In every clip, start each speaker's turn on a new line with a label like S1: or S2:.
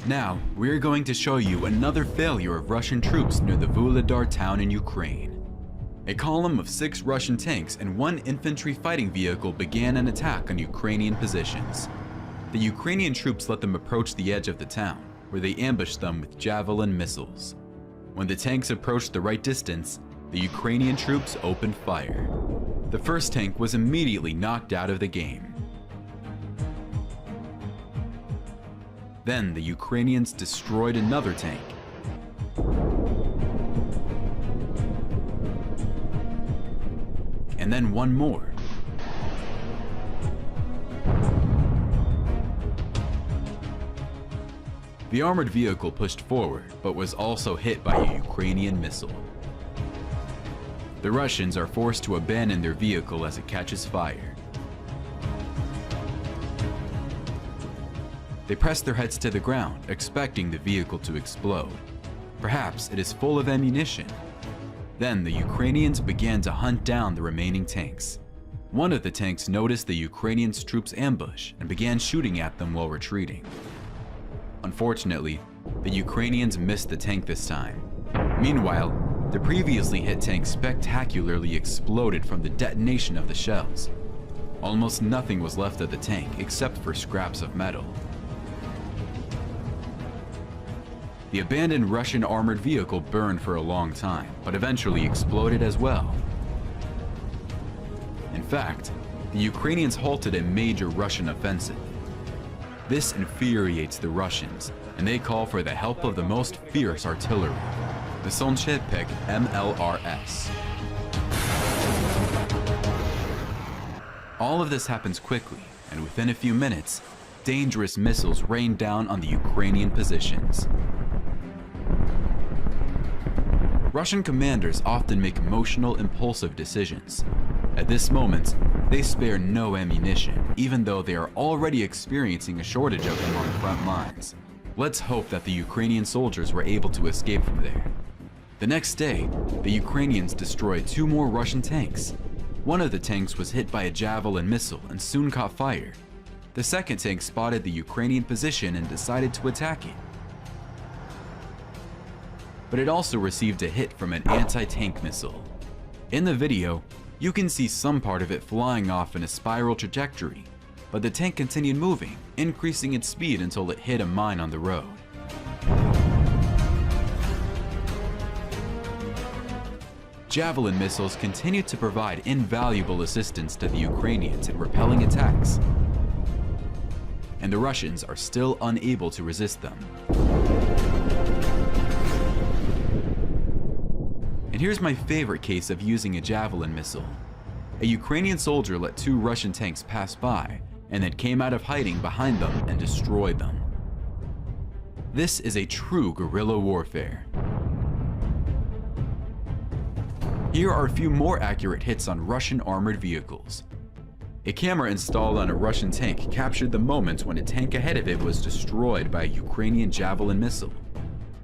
S1: Now, we're going to show you another failure of Russian troops near the Vuhledar town in Ukraine. A column of 6 Russian tanks and 1 infantry fighting vehicle began an attack on Ukrainian positions. The Ukrainian troops let them approach the edge of the town, where they ambushed them with javelin missiles. When the tanks approached the right distance, the Ukrainian troops opened fire. The first tank was immediately knocked out of the game. Then the Ukrainians destroyed another tank. And then one more. The armored vehicle pushed forward, but was also hit by a Ukrainian missile. The Russians are forced to abandon their vehicle as it catches fire. They press their heads to the ground, expecting the vehicle to explode. Perhaps it is full of ammunition. Then the Ukrainians began to hunt down the remaining tanks. One of the tanks noticed the Ukrainian troops' ambush and began shooting at them while retreating. Unfortunately, the Ukrainians missed the tank this time. Meanwhile, the previously hit tank spectacularly exploded from the detonation of the shells. Almost nothing was left of the tank except for scraps of metal. The abandoned Russian armored vehicle burned for a long time, but eventually exploded as well. In fact, the Ukrainians halted a major Russian offensive. This infuriates the Russians, and they call for the help of the most fierce artillery, the Sonchepek MLRS. All of this happens quickly, and within a few minutes, dangerous missiles rain down on the Ukrainian positions. Russian commanders often make emotional, impulsive decisions. At this moment, they spare no ammunition, even though they are already experiencing a shortage of them on the front lines. Let's hope that the Ukrainian soldiers were able to escape from there. The next day, the Ukrainians destroyed 2 more Russian tanks. One of the tanks was hit by a javelin missile and soon caught fire. The second tank spotted the Ukrainian position and decided to attack it. But it also received a hit from an anti-tank missile. In the video, you can see some part of it flying off in a spiral trajectory, but the tank continued moving, increasing its speed until it hit a mine on the road. Javelin missiles continued to provide invaluable assistance to the Ukrainians in repelling attacks, and the Russians are still unable to resist them. And here's my favorite case of using a javelin missile. A Ukrainian soldier let 2 Russian tanks pass by and then came out of hiding behind them and destroyed them. This is a true guerrilla warfare. Here are a few more accurate hits on Russian armored vehicles. A camera installed on a Russian tank captured the moment when a tank ahead of it was destroyed by a Ukrainian javelin missile.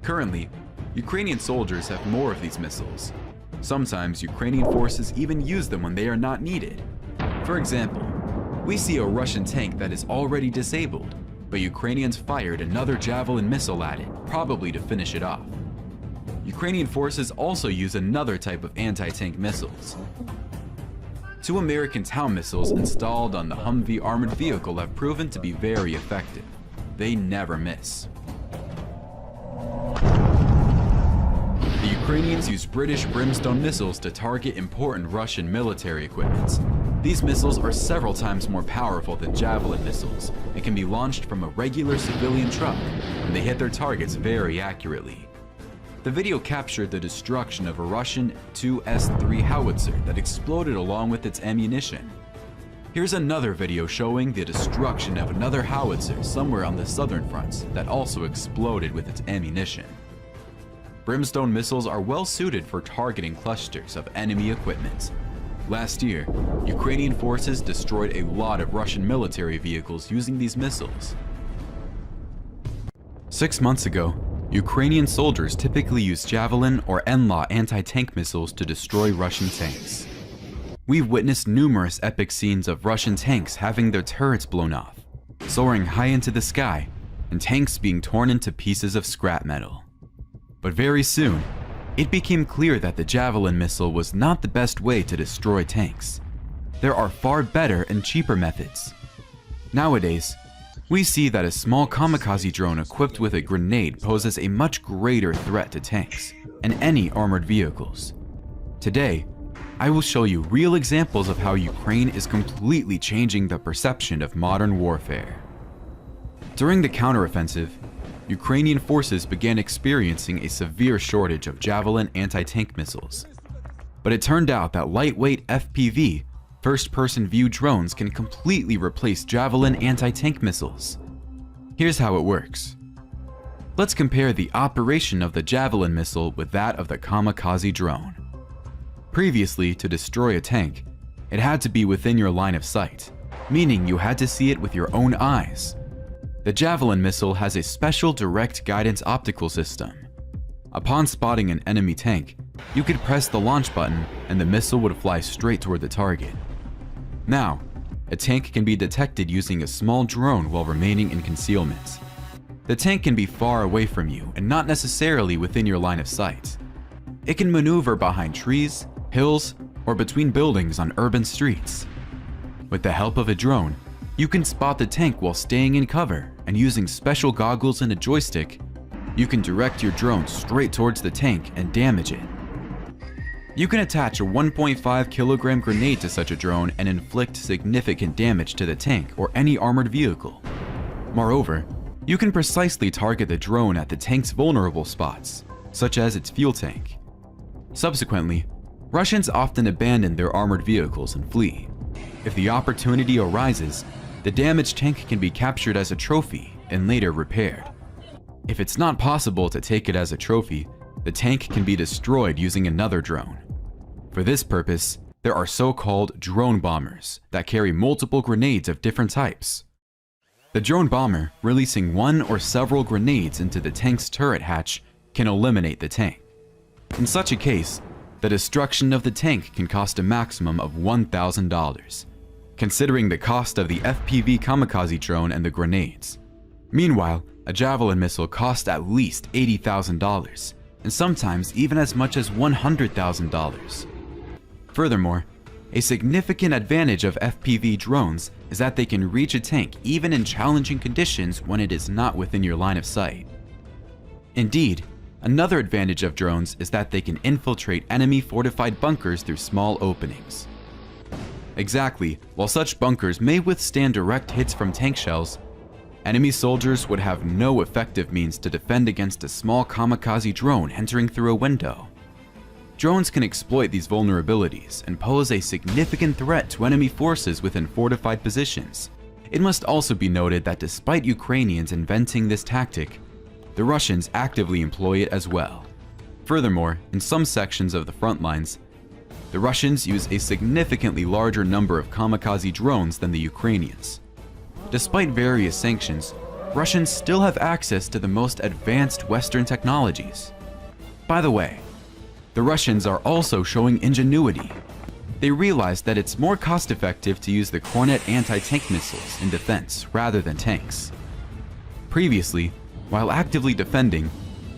S1: Currently, Ukrainian soldiers have more of these missiles. Sometimes Ukrainian forces even use them when they are not needed. For example, we see a Russian tank that is already disabled, but Ukrainians fired another javelin missile at it, probably to finish it off. Ukrainian forces also use another type of anti-tank missiles. 2 American town missiles installed on the Humvee armored vehicle have proven to be very effective. They never miss. The Ukrainians use British Brimstone missiles to target important Russian military equipment. These missiles are several times more powerful than javelin missiles and can be launched from a regular civilian truck, and they hit their targets very accurately. The video captured the destruction of a Russian 2S-3 howitzer that exploded along with its ammunition. Here's another video showing the destruction of another howitzer somewhere on the southern front that also exploded with its ammunition. Brimstone missiles are well suited for targeting clusters of enemy equipment. Last year, Ukrainian forces destroyed a lot of Russian military vehicles using these missiles. 6 months ago, Ukrainian soldiers typically use Javelin or NLAW anti-tank missiles to destroy Russian tanks. We've witnessed numerous epic scenes of Russian tanks having their turrets blown off, soaring high into the sky, and tanks being torn into pieces of scrap metal. But very soon, it became clear that the Javelin missile was not the best way to destroy tanks. There are far better and cheaper methods. Nowadays, we see that a small kamikaze drone equipped with a grenade poses a much greater threat to tanks and any armored vehicles. Today, I will show you real examples of how Ukraine is completely changing the perception of modern warfare. During the counteroffensive, Ukrainian forces began experiencing a severe shortage of Javelin anti-tank missiles. But it turned out that lightweight FPV, first-person view drones, can completely replace Javelin anti-tank missiles. Here's how it works. Let's compare the operation of the Javelin missile with that of the kamikaze drone. Previously, to destroy a tank, it had to be within your line of sight, meaning you had to see it with your own eyes. The Javelin missile has a special direct guidance optical system. Upon spotting an enemy tank, you could press the launch button and the missile would fly straight toward the target. Now, a tank can be detected using a small drone while remaining in concealment. The tank can be far away from you and not necessarily within your line of sight. It can maneuver behind trees, hills, or between buildings on urban streets. With the help of a drone, you can spot the tank while staying in cover, and using special goggles and a joystick, you can direct your drone straight towards the tank and damage it. You can attach a 1.5 kilogram grenade to such a drone and inflict significant damage to the tank or any armored vehicle. Moreover, you can precisely target the drone at the tank's vulnerable spots, such as its fuel tank. Subsequently, Russians often abandon their armored vehicles and flee. If the opportunity arises, the damaged tank can be captured as a trophy and later repaired. If it's not possible to take it as a trophy, the tank can be destroyed using another drone. For this purpose, there are so-called drone bombers that carry multiple grenades of different types. The drone bomber, releasing one or several grenades into the tank's turret hatch, can eliminate the tank. In such a case, the destruction of the tank can cost a maximum of $1,000, considering the cost of the FPV kamikaze drone and the grenades. Meanwhile, a Javelin missile costs at least $80,000, and sometimes even as much as $100,000. Furthermore, a significant advantage of FPV drones is that they can reach a tank even in challenging conditions when it is not within your line of sight. Indeed, another advantage of drones is that they can infiltrate enemy fortified bunkers through small openings. Exactly, while such bunkers may withstand direct hits from tank shells, enemy soldiers would have no effective means to defend against a small kamikaze drone entering through a window. Drones can exploit these vulnerabilities and pose a significant threat to enemy forces within fortified positions. It must also be noted that despite Ukrainians inventing this tactic, the Russians actively employ it as well. Furthermore, in some sections of the front lines, the Russians use a significantly larger number of kamikaze drones than the Ukrainians. Despite various sanctions, Russians still have access to the most advanced Western technologies. By the way, the Russians are also showing ingenuity. They realize that it's more cost-effective to use the Kornet anti-tank missiles in defense rather than tanks. Previously, while actively defending,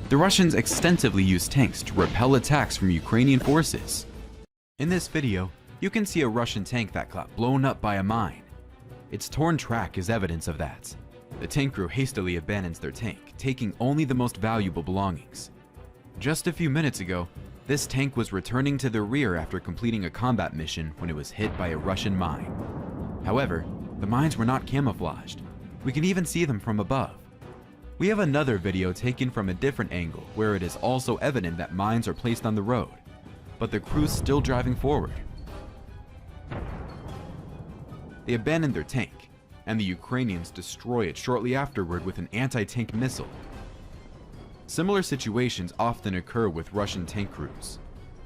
S1: the Russians extensively used tanks to repel attacks from Ukrainian forces. In this video, you can see a Russian tank that got blown up by a mine. Its torn track is evidence of that. The tank crew hastily abandons their tank, taking only the most valuable belongings. Just a few minutes ago, this tank was returning to the rear after completing a combat mission when it was hit by a Russian mine. However, the mines were not camouflaged. We can even see them from above. We have another video taken from a different angle where it is also evident that mines are placed on the road, but the crew's still driving forward. They abandon their tank, and the Ukrainians destroy it shortly afterward with an anti-tank missile. Similar situations often occur with Russian tank crews.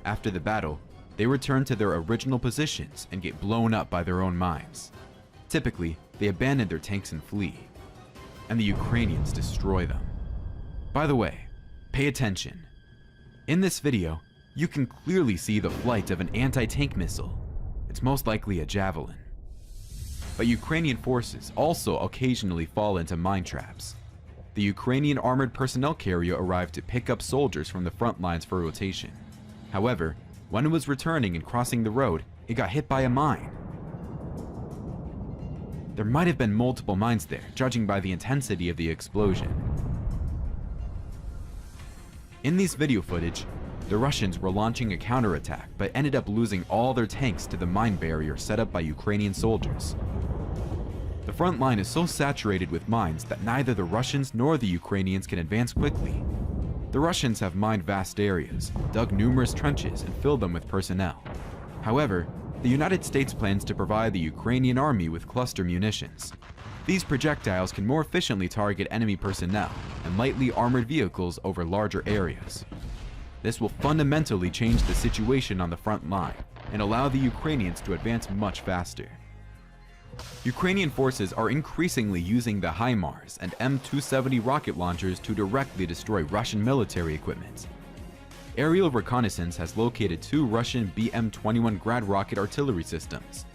S1: After the battle, they return to their original positions and get blown up by their own mines. Typically, they abandon their tanks and flee, and the Ukrainians destroy them. By the way, pay attention. In this video, you can clearly see the flight of an anti-tank missile. It's most likely a Javelin. But Ukrainian forces also occasionally fall into mine traps. the Ukrainian armored personnel carrier arrived to pick up soldiers from the front lines for rotation. However, when it was returning and crossing the road, it got hit by a mine. There might have been multiple mines there, judging by the intensity of the explosion. In this video footage, the Russians were launching a counterattack but ended up losing all their tanks to the mine barrier set up by Ukrainian soldiers. The front line is so saturated with mines that neither the Russians nor the Ukrainians can advance quickly. The Russians have mined vast areas, dug numerous trenches, and filled them with personnel. However, the United States plans to provide the Ukrainian army with cluster munitions. These projectiles can more efficiently target enemy personnel and lightly armored vehicles over larger areas. This will fundamentally change the situation on the front line and allow the Ukrainians to advance much faster. Ukrainian forces are increasingly using the HIMARS and M270 rocket launchers to directly destroy Russian military equipment. Aerial reconnaissance has located 2 Russian BM-21 Grad rocket artillery systems.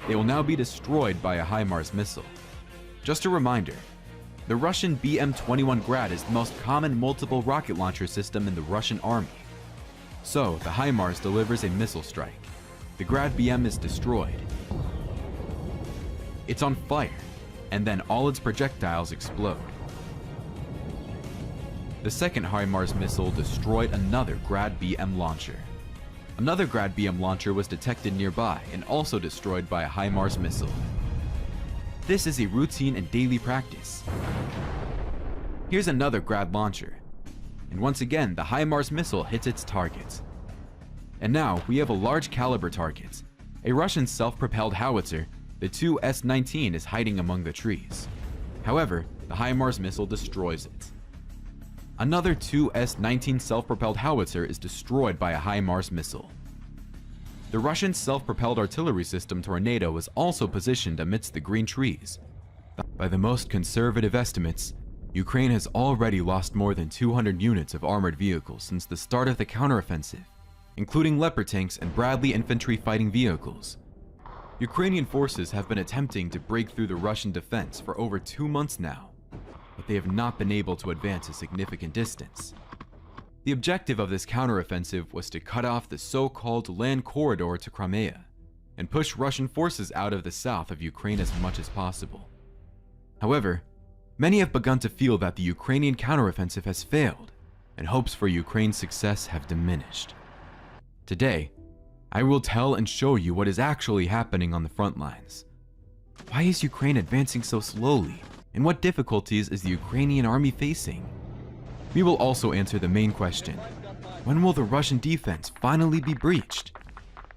S1: They will now be destroyed by a HIMARS missile. Just a reminder, the Russian BM-21 Grad is the most common multiple rocket launcher system in the Russian army. So, the HIMARS delivers a missile strike. The Grad BM is destroyed. It's on fire, and then all its projectiles explode. The second HIMARS missile destroyed another Grad BM launcher. Another Grad BM launcher was detected nearby and also destroyed by a HIMARS missile. This is a routine and daily practice. Here's another Grad launcher, and once again the HIMARS missile hits its target. And now we have a large caliber target. A Russian self-propelled howitzer, the 2 S-19 is hiding among the trees. However, the HIMARS missile destroys it. Another 2 S-19 self-propelled howitzer is destroyed by a HIMARS missile. The Russian self-propelled artillery system Tornado is also positioned amidst the green trees. By the most conservative estimates, Ukraine has already lost more than 200 units of armored vehicles since the start of the counteroffensive, including Leopard tanks and Bradley infantry fighting vehicles. Ukrainian forces have been attempting to break through the Russian defense for over 2 months now, but they have not been able to advance a significant distance. The objective of this counteroffensive was to cut off the so-called land corridor to Crimea and push Russian forces out of the south of Ukraine as much as possible. However, many have begun to feel that the Ukrainian counteroffensive has failed, and hopes for Ukraine's success have diminished. Today, I will tell and show you what is actually happening on the front lines. Why is Ukraine advancing so slowly, and what difficulties is the Ukrainian army facing? We will also answer the main question: when will the Russian defense finally be breached?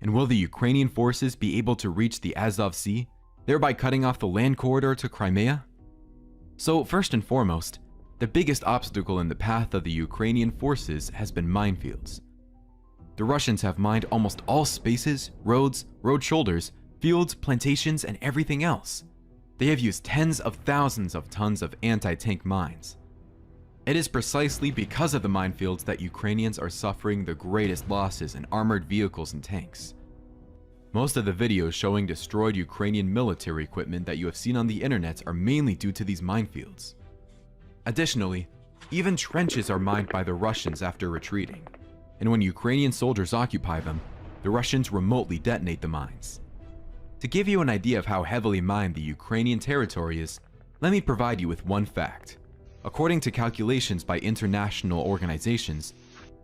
S1: And will the Ukrainian forces be able to reach the Azov Sea, thereby cutting off the land corridor to Crimea? So first and foremost, the biggest obstacle in the path of the Ukrainian forces has been minefields. The Russians have mined almost all spaces, roads, road shoulders, fields, plantations, and everything else. They have used tens of thousands of tons of anti-tank mines. It is precisely because of the minefields that Ukrainians are suffering the greatest losses in armored vehicles and tanks. Most of the videos showing destroyed Ukrainian military equipment that you have seen on the internet are mainly due to these minefields. Additionally, even trenches are mined by the Russians after retreating, and when Ukrainian soldiers occupy them, the Russians remotely detonate the mines. To give you an idea of how heavily mined the Ukrainian territory is, let me provide you with one fact. According to calculations by international organizations,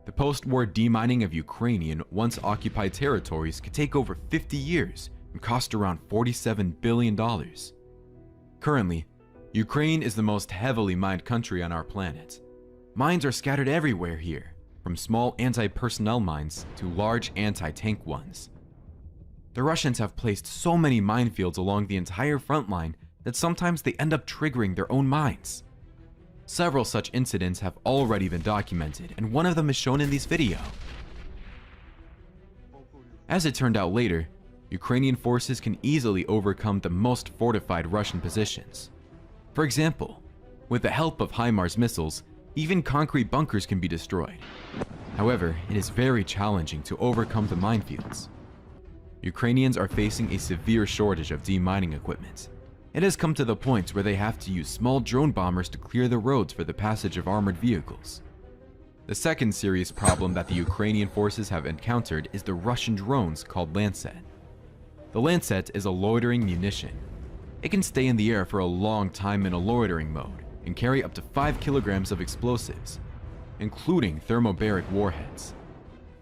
S1: the post-war demining of Ukrainian once-occupied territories could take over 50 years and cost around $47 billion. Currently, Ukraine is the most heavily mined country on our planet. Mines are scattered everywhere here, from small anti-personnel mines to large anti-tank ones. The Russians have placed so many minefields along the entire front line that sometimes they end up triggering their own mines. Several such incidents have already been documented, and one of them is shown in this video. As it turned out later, Ukrainian forces can easily overcome the most fortified Russian positions. For example, with the help of HIMARS missiles, even concrete bunkers can be destroyed. However, it is very challenging to overcome the minefields. Ukrainians are facing a severe shortage of demining equipment, It has come to the point where they have to use small drone bombers to clear the roads for the passage of armored vehicles. The second serious problem that the Ukrainian forces have encountered is the Russian drones called Lancet. The Lancet is a loitering munition. It can stay in the air for a long time in a loitering mode and carry up to 5 kilograms of explosives, including thermobaric warheads.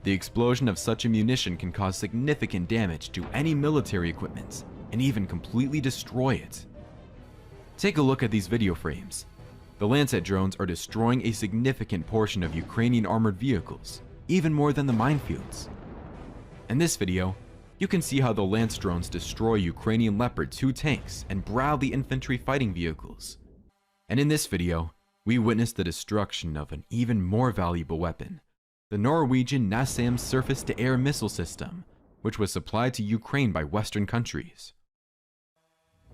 S1: The explosion of such a munition can cause significant damage to any military equipment and even completely destroy it. Take a look at these video frames. The Lancet drones are destroying a significant portion of Ukrainian armored vehicles, even more than the minefields. In this video, you can see how the Lance drones destroy Ukrainian Leopard 2 tanks and Bradley infantry fighting vehicles. And in this video, we witness the destruction of an even more valuable weapon, the Norwegian NASAMS surface-to-air missile system, which was supplied to Ukraine by Western countries.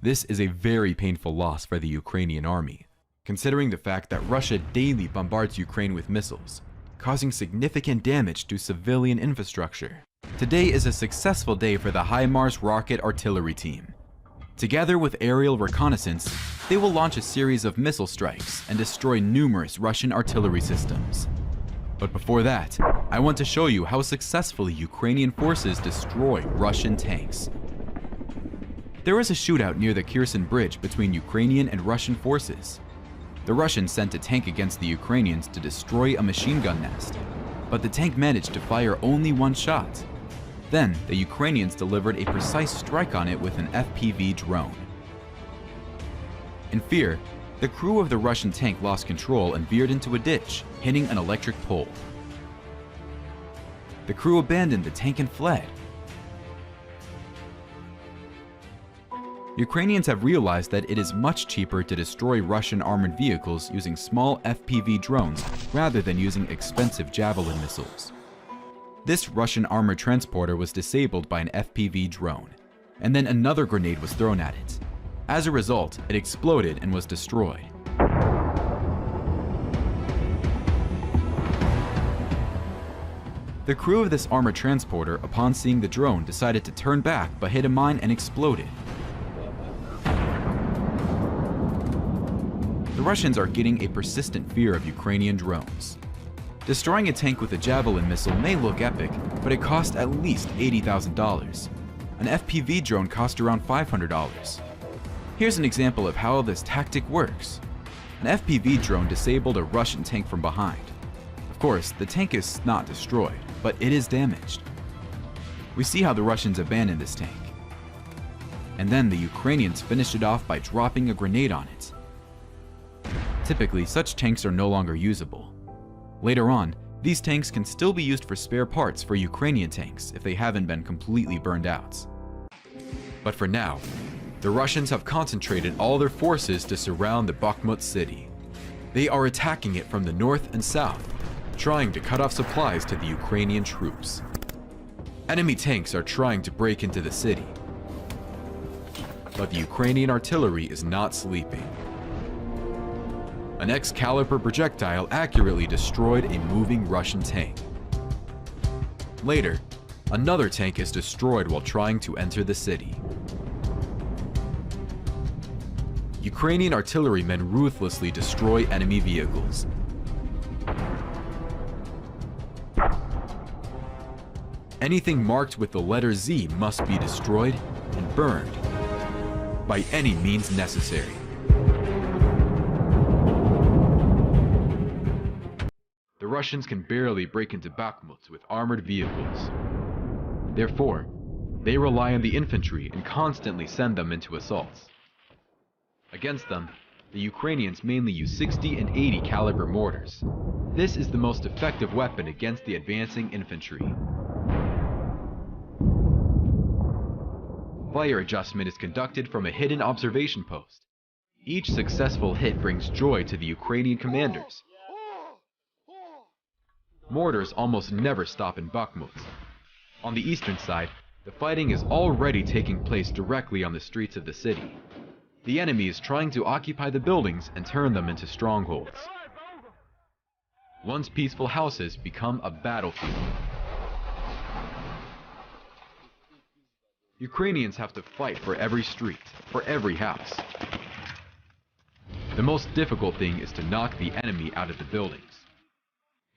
S1: This is a very painful loss for the Ukrainian army, considering the fact that Russia daily bombards Ukraine with missiles, causing significant damage to civilian infrastructure. Today is a successful day for the HIMARS rocket artillery team. Together with aerial reconnaissance, they will launch a series of missile strikes and destroy numerous Russian artillery systems. But before that, I want to show you how successfully Ukrainian forces destroy Russian tanks. There was a shootout near the Kherson Bridge between Ukrainian and Russian forces. The Russians sent a tank against the Ukrainians to destroy a machine gun nest, but the tank managed to fire only one shot. Then, the Ukrainians delivered a precise strike on it with an FPV drone. In fear, the crew of the Russian tank lost control and veered into a ditch, hitting an electric pole. The crew abandoned the tank and fled. Ukrainians have realized that it is much cheaper to destroy Russian armored vehicles using small FPV drones rather than using expensive Javelin missiles. This Russian armored transporter was disabled by an FPV drone, and then another grenade was thrown at it. As a result, it exploded and was destroyed. The crew of this armored transporter, upon seeing the drone, decided to turn back but hit a mine and exploded. The Russians are getting a persistent fear of Ukrainian drones. Destroying a tank with a Javelin missile may look epic, but it cost at least $80,000. An FPV drone cost around $500. Here's an example of how this tactic works. An FPV drone disabled a Russian tank from behind. Of course, the tank is not destroyed, but it is damaged. We see how the Russians abandoned this tank. And then the Ukrainians finished it off by dropping a grenade on it. Typically, such tanks are no longer usable. Later on, these tanks can still be used for spare parts for Ukrainian tanks if they haven't been completely burned out. But for now, the Russians have concentrated all their forces to surround the Bakhmut city. They are attacking it from the north and south, trying to cut off supplies to the Ukrainian troops. Enemy tanks are trying to break into the city, but the Ukrainian artillery is not sleeping. An Excalibur projectile accurately destroyed a moving Russian tank. Later, another tank is destroyed while trying to enter the city. Ukrainian artillerymen ruthlessly destroy enemy vehicles. Anything marked with the letter Z must be destroyed and burned by any means necessary. The Russians can barely break into Bakhmut with armored vehicles. Therefore, they rely on the infantry and constantly send them into assaults. Against them, the Ukrainians mainly use 60 and 80 caliber mortars. This is the most effective weapon against the advancing infantry. Fire adjustment is conducted from a hidden observation post. Each successful hit brings joy to the Ukrainian commanders. Mortars almost never stop in Bakhmut. On the eastern side, the fighting is already taking place directly on the streets of the city. The enemy is trying to occupy the buildings and turn them into strongholds. Once peaceful houses become a battlefield. Ukrainians have to fight for every street, for every house. The most difficult thing is to knock the enemy out of the buildings.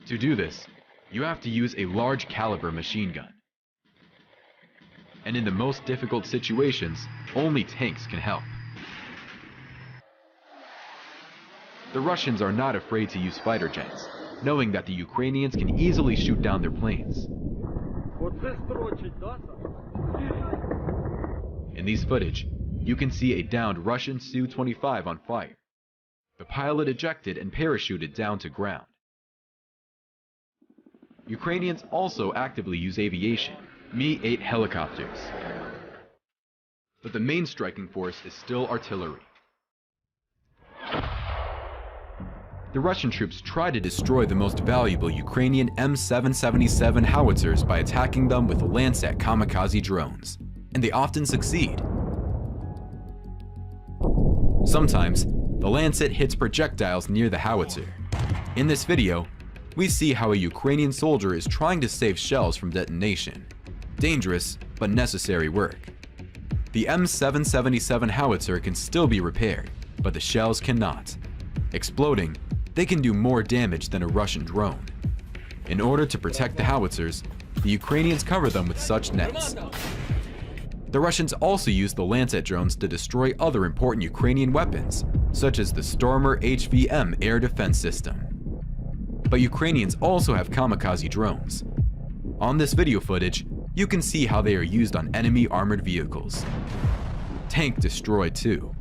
S1: To do this, you have to use a large caliber machine gun. And in the most difficult situations, only tanks can help. The Russians are not afraid to use fighter jets, knowing that the Ukrainians can easily shoot down their planes. In these footage, you can see a downed Russian Su-25 on fire. The pilot ejected and parachuted down to ground. Ukrainians also actively use aviation, Mi-8 helicopters. But the main striking force is still artillery. The Russian troops try to destroy the most valuable Ukrainian M777 howitzers by attacking them with Lancet kamikaze drones, and they often succeed. Sometimes, the Lancet hits projectiles near the howitzer. In this video, we see how a Ukrainian soldier is trying to save shells from detonation. Dangerous, but necessary work. The M777 howitzer can still be repaired, but the shells cannot. Exploding, they can do more damage than a Russian drone. In order to protect the howitzers, the Ukrainians cover them with such nets. The Russians also use the Lancet drones to destroy other important Ukrainian weapons, such as the Stormer HVM air defense system. But Ukrainians also have kamikaze drones. On this video footage, you can see how they are used on enemy armored vehicles. Tank destroyed too.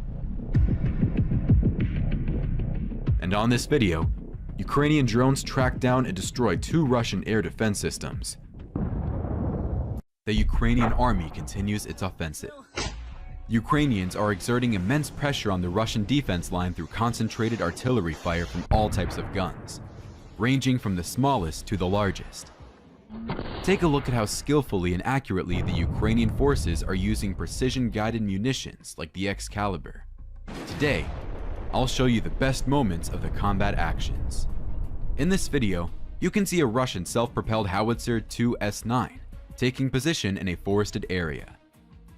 S1: And on this video, Ukrainian drones tracked down and destroyed 2 Russian air defense systems. The Ukrainian army continues its offensive. Ukrainians are exerting immense pressure on the Russian defense line through concentrated artillery fire from all types of guns, ranging from the smallest to the largest. Take a look at how skillfully and accurately the Ukrainian forces are using precision-guided munitions like the Excalibur. Today, I'll show you the best moments of the combat actions. In this video, you can see a Russian self-propelled howitzer 2S9 taking position in a forested area.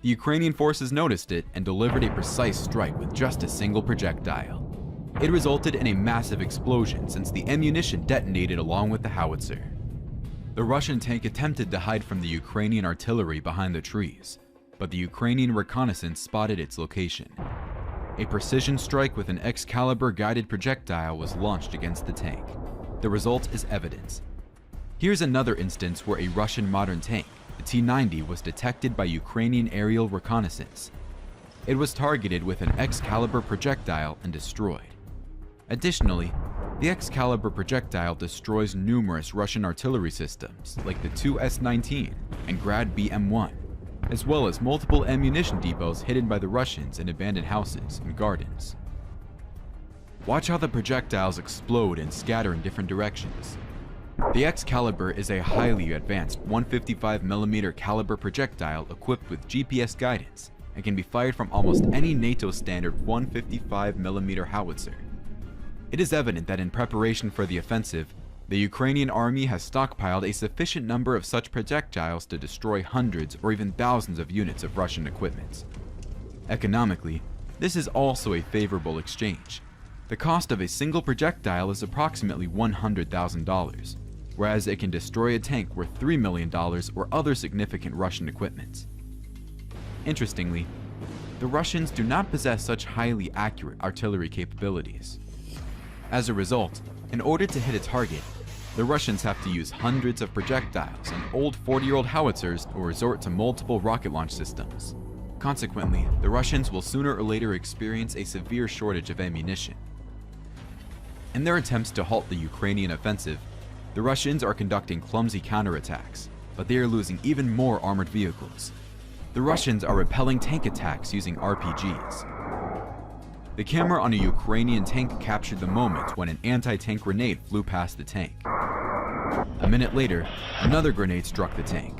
S1: The Ukrainian forces noticed it and delivered a precise strike with just a single projectile. It resulted in a massive explosion since the ammunition detonated along with the howitzer. The Russian tank attempted to hide from the Ukrainian artillery behind the trees, but the Ukrainian reconnaissance spotted its location. A precision strike with an Excalibur guided projectile was launched against the tank. The result is evident. Here's another instance where a Russian modern tank, the T-90, was detected by Ukrainian aerial reconnaissance. It was targeted with an Excalibur projectile and destroyed. Additionally, the Excalibur projectile destroys numerous Russian artillery systems like the 2S-19 and Grad BM-1, as well as multiple ammunition depots hidden by the Russians in abandoned houses and gardens. Watch how the projectiles explode and scatter in different directions. The Excalibur is a highly advanced 155mm caliber projectile equipped with GPS guidance and can be fired from almost any NATO standard 155mm howitzer. It is evident that in preparation for the offensive, the Ukrainian army has stockpiled a sufficient number of such projectiles to destroy hundreds or even thousands of units of Russian equipment. Economically, this is also a favorable exchange. The cost of a single projectile is approximately $100,000, whereas it can destroy a tank worth $3 million or other significant Russian equipment. Interestingly, the Russians do not possess such highly accurate artillery capabilities. As a result, in order to hit a target, the Russians have to use hundreds of projectiles and old 40-year-old howitzers or resort to multiple rocket launch systems. Consequently, the Russians will sooner or later experience a severe shortage of ammunition. In their attempts to halt the Ukrainian offensive, the Russians are conducting clumsy counterattacks, but they are losing even more armored vehicles. The Russians are repelling tank attacks using RPGs. The camera on a Ukrainian tank captured the moment when an anti-tank grenade flew past the tank. A minute later, another grenade struck the tank.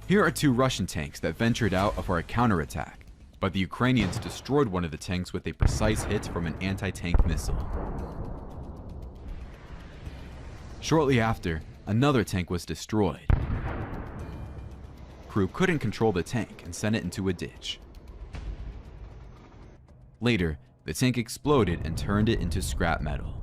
S1: Here are 2 Russian tanks that ventured out for a counterattack, but the Ukrainians destroyed one of the tanks with a precise hit from an anti-tank missile. Shortly after, another tank was destroyed. crew couldn't control the tank and sent it into a ditch. Later, the tank exploded and turned it into scrap metal.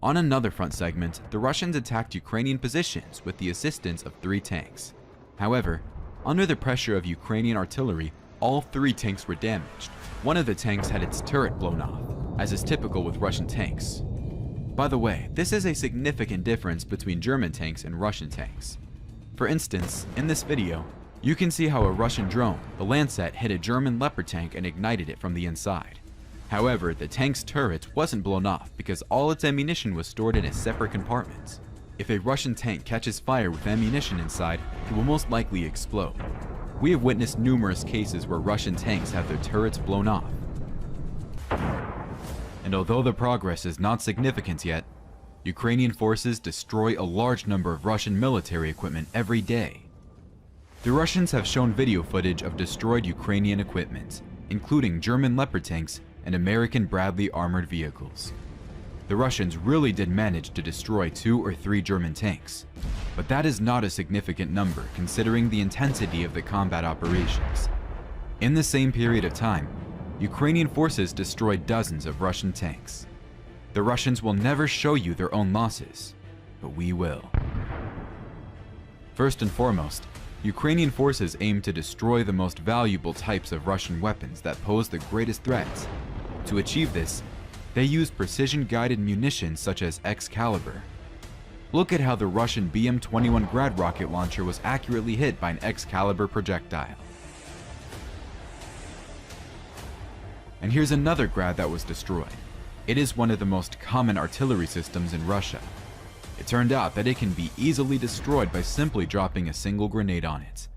S1: On another front segment, the Russians attacked Ukrainian positions with the assistance of 3 tanks. However, under the pressure of Ukrainian artillery, all 3 tanks were damaged. One of the tanks had its turret blown off, as is typical with Russian tanks. By the way, this is a significant difference between German tanks and Russian tanks. For instance, in this video, you can see how a Russian drone, the Lancet, hit a German Leopard tank and ignited it from the inside. However, the tank's turret wasn't blown off because all its ammunition was stored in a separate compartment. If a Russian tank catches fire with ammunition inside, it will most likely explode. We have witnessed numerous cases where Russian tanks have their turrets blown off. And although the progress is not significant yet, Ukrainian forces destroy a large number of Russian military equipment every day. The Russians have shown video footage of destroyed Ukrainian equipment, including German Leopard tanks and American Bradley armored vehicles. The Russians really did manage to destroy 2 or 3 German tanks, but that is not a significant number considering the intensity of the combat operations. In the same period of time, Ukrainian forces destroyed dozens of Russian tanks. The Russians will never show you their own losses, but we will. First and foremost, Ukrainian forces aim to destroy the most valuable types of Russian weapons that pose the greatest threats. To achieve this, they use precision-guided munitions such as Excalibur. Look at how the Russian BM-21 Grad rocket launcher was accurately hit by an Excalibur projectile. And here's another Grad that was destroyed. It is one of the most common artillery systems in Russia. It turned out that it can be easily destroyed by simply dropping a single grenade on it.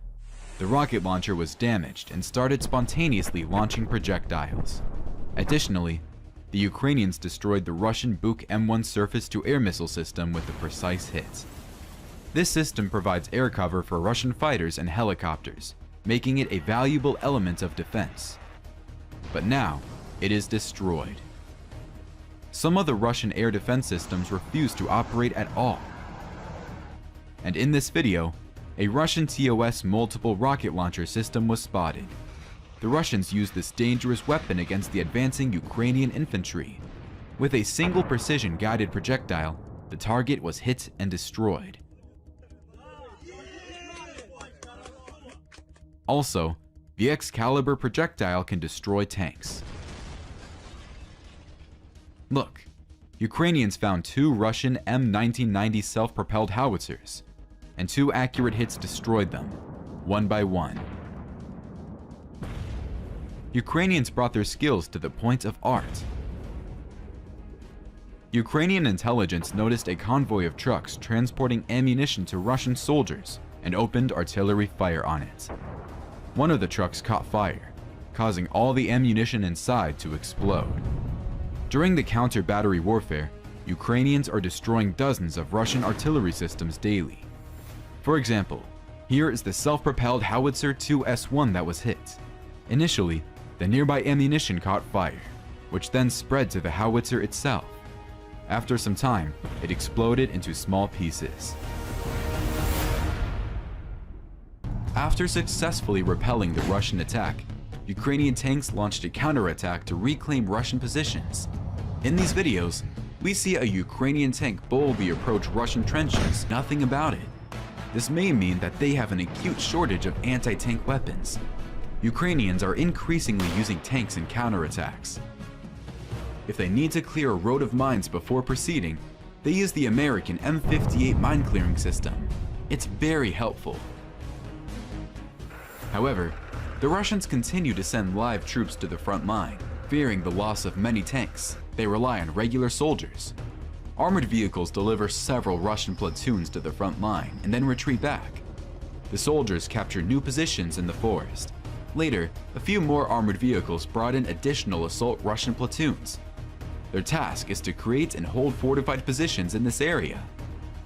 S1: The rocket launcher was damaged and started spontaneously launching projectiles. Additionally, the Ukrainians destroyed the Russian Buk M1 surface-to-air missile system with a precise hit. This system provides air cover for Russian fighters and helicopters, making it a valuable element of defense. But now, it is destroyed. Some of the Russian air defense systems refuse to operate at all. And in this video, a Russian TOS multiple rocket launcher system was spotted. The Russians used this dangerous weapon against the advancing Ukrainian infantry. With a single precision-guided projectile, the target was hit and destroyed. Also, the Excalibur projectile can destroy tanks. Look, Ukrainians found 2 Russian M1990 self-propelled howitzers, and 2 accurate hits destroyed them, one by one. Ukrainians brought their skills to the point of art. Ukrainian intelligence noticed a convoy of trucks transporting ammunition to Russian soldiers and opened artillery fire on it. One of the trucks caught fire, causing all the ammunition inside to explode. During the counter-battery warfare, Ukrainians are destroying dozens of Russian artillery systems daily. For example, here is the self-propelled howitzer 2S1 that was hit. Initially, the nearby ammunition caught fire, which then spread to the howitzer itself. After some time, it exploded into small pieces. After successfully repelling the Russian attack, Ukrainian tanks launched a counterattack to reclaim Russian positions. In these videos, we see a Ukrainian tank boldly approach Russian trenches, nothing about it. This may mean that they have an acute shortage of anti-tank weapons. Ukrainians are increasingly using tanks in counterattacks. If they need to clear a road of mines before proceeding, they use the American M58 mine clearing system. It's very helpful. However, the Russians continue to send live troops to the front line. Fearing the loss of many tanks, they rely on regular soldiers. Armored vehicles deliver several Russian platoons to the front line and then retreat back. The soldiers capture new positions in the forest. Later, a few more armored vehicles brought in additional assault Russian platoons. Their task is to create and hold fortified positions in this area.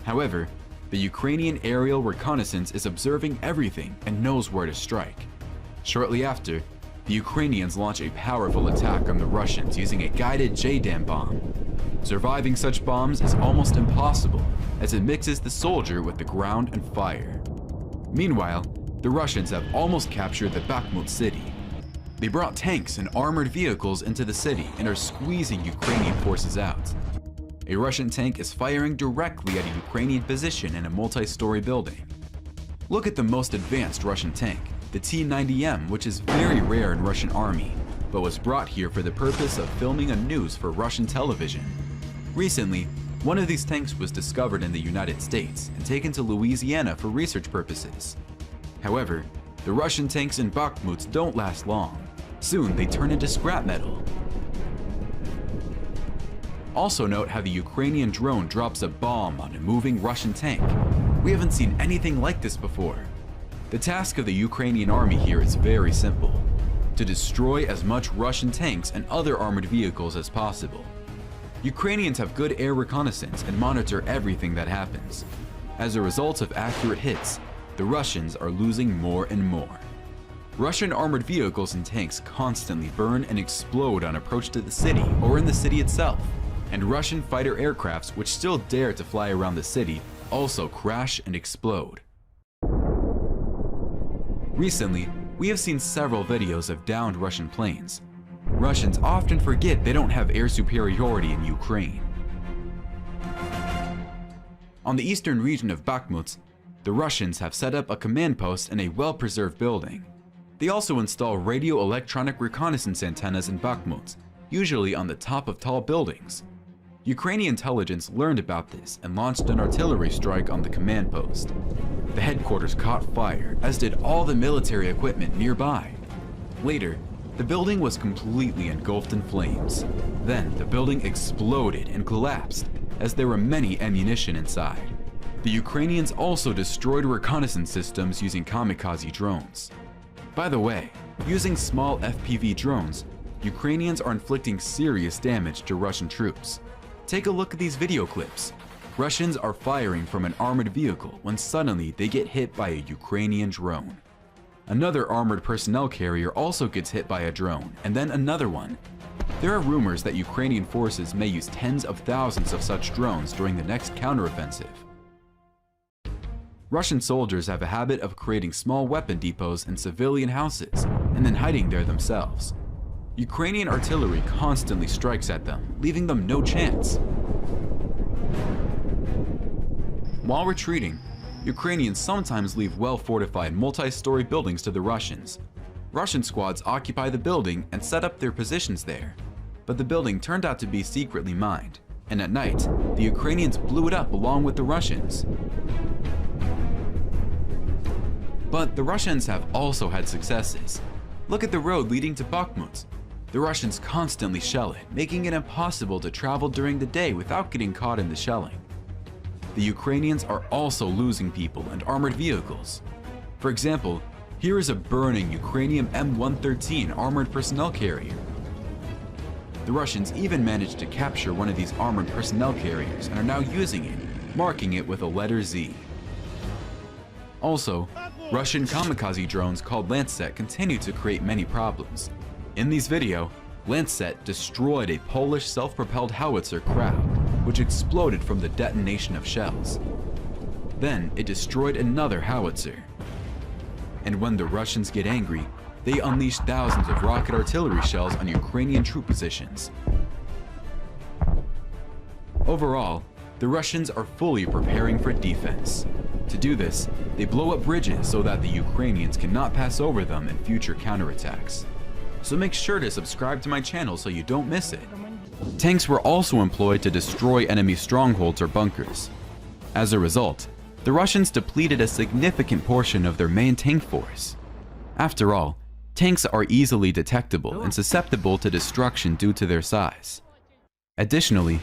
S1: However, the Ukrainian aerial reconnaissance is observing everything and knows where to strike. Shortly after, the Ukrainians launch a powerful attack on the Russians using a guided JDAM bomb. Surviving such bombs is almost impossible, as it mixes the soldier with the ground and fire. Meanwhile, the Russians have almost captured the Bakhmut city. They brought tanks and armored vehicles into the city and are squeezing Ukrainian forces out. A Russian tank is firing directly at a Ukrainian position in a multi-story building. Look at the most advanced Russian tank, the T-90M, which is very rare in Russian army, but was brought here for the purpose of filming a news for Russian television. Recently, one of these tanks was discovered in the United States and taken to Louisiana for research purposes. However, the Russian tanks in Bakhmut don't last long. Soon they turn into scrap metal. Also note how the Ukrainian drone drops a bomb on a moving Russian tank. We haven't seen anything like this before. The task of the Ukrainian army here is very simple: to destroy as much Russian tanks and other armored vehicles as possible. Ukrainians have good air reconnaissance and monitor everything that happens. As a result of accurate hits, the Russians are losing more and more. Russian armored vehicles and tanks constantly burn and explode on approach to the city or in the city itself, and Russian fighter aircrafts which still dare to fly around the city also crash and explode. Recently, we have seen several videos of downed Russian planes. Russians often forget they don't have air superiority in Ukraine. On the eastern region of Bakhmut, the Russians have set up a command post in a well-preserved building. They also install radio electronic reconnaissance antennas in Bakhmut, usually on the top of tall buildings. Ukrainian intelligence learned about this and launched an artillery strike on the command post. The headquarters caught fire, as did all the military equipment nearby. Later, the building was completely engulfed in flames. Then the building exploded and collapsed, as there were many ammunition inside. The Ukrainians also destroyed reconnaissance systems using kamikaze drones. By the way, using small FPV drones, Ukrainians are inflicting serious damage to Russian troops. Take a look at these video clips. Russians are firing from an armored vehicle when suddenly they get hit by a Ukrainian drone. Another armored personnel carrier also gets hit by a drone, and then another one. There are rumors that Ukrainian forces may use tens of thousands of such drones during the next counteroffensive. Russian soldiers have a habit of creating small weapon depots in civilian houses and then hiding there themselves. Ukrainian artillery constantly strikes at them, leaving them no chance. While retreating, Ukrainians sometimes leave well-fortified multi-story buildings to the Russians. Russian squads occupy the building and set up their positions there. But the building turned out to be secretly mined, and at night, the Ukrainians blew it up along with the Russians. But the Russians have also had successes. Look at the road leading to Bakhmut. The Russians constantly shell it, making it impossible to travel during the day without getting caught in the shelling. The Ukrainians are also losing people and armored vehicles. For example, here is a burning Ukrainian M113 armored personnel carrier. The Russians even managed to capture one of these armored personnel carriers and are now using it, marking it with a letter Z. Also, Russian kamikaze drones called Lancet continue to create many problems. In this video, Lancet destroyed a Polish self-propelled howitzer Kraut, which exploded from the detonation of shells. Then it destroyed another howitzer. And when the Russians get angry, they unleash thousands of rocket artillery shells on Ukrainian troop positions. Overall, the Russians are fully preparing for defense. To do this, they blow up bridges so that the Ukrainians cannot pass over them in future counterattacks. So make sure to subscribe to my channel so you don't miss it. Tanks were also employed to destroy enemy strongholds or bunkers. As a result, the Russians depleted a significant portion of their main tank force. After all, tanks are easily detectable and susceptible to destruction due to their size. Additionally,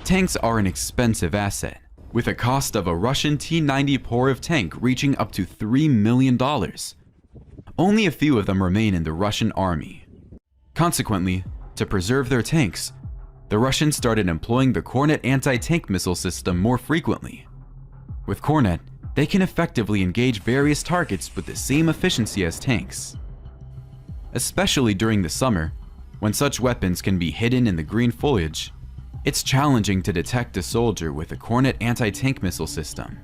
S1: tanks are an expensive asset, with a cost of a Russian T-90 Porov tank reaching up to $3 million. Only a few of them remain in the Russian army. Consequently, to preserve their tanks, the Russians started employing the Kornet anti-tank missile system more frequently. With Kornet, they can effectively engage various targets with the same efficiency as tanks. Especially during the summer, when such weapons can be hidden in the green foliage, it's challenging to detect a soldier with a Kornet anti-tank missile system.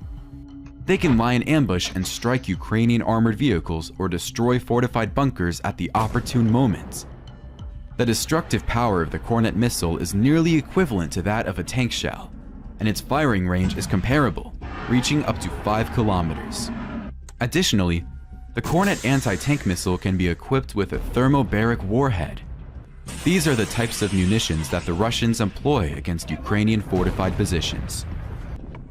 S1: They can lie in ambush and strike Ukrainian armored vehicles or destroy fortified bunkers at the opportune moment. The destructive power of the Kornet missile is nearly equivalent to that of a tank shell, and its firing range is comparable, reaching up to 5 kilometers. Additionally, the Kornet anti-tank missile can be equipped with a thermobaric warhead. These are the types of munitions that the Russians employ against Ukrainian fortified positions.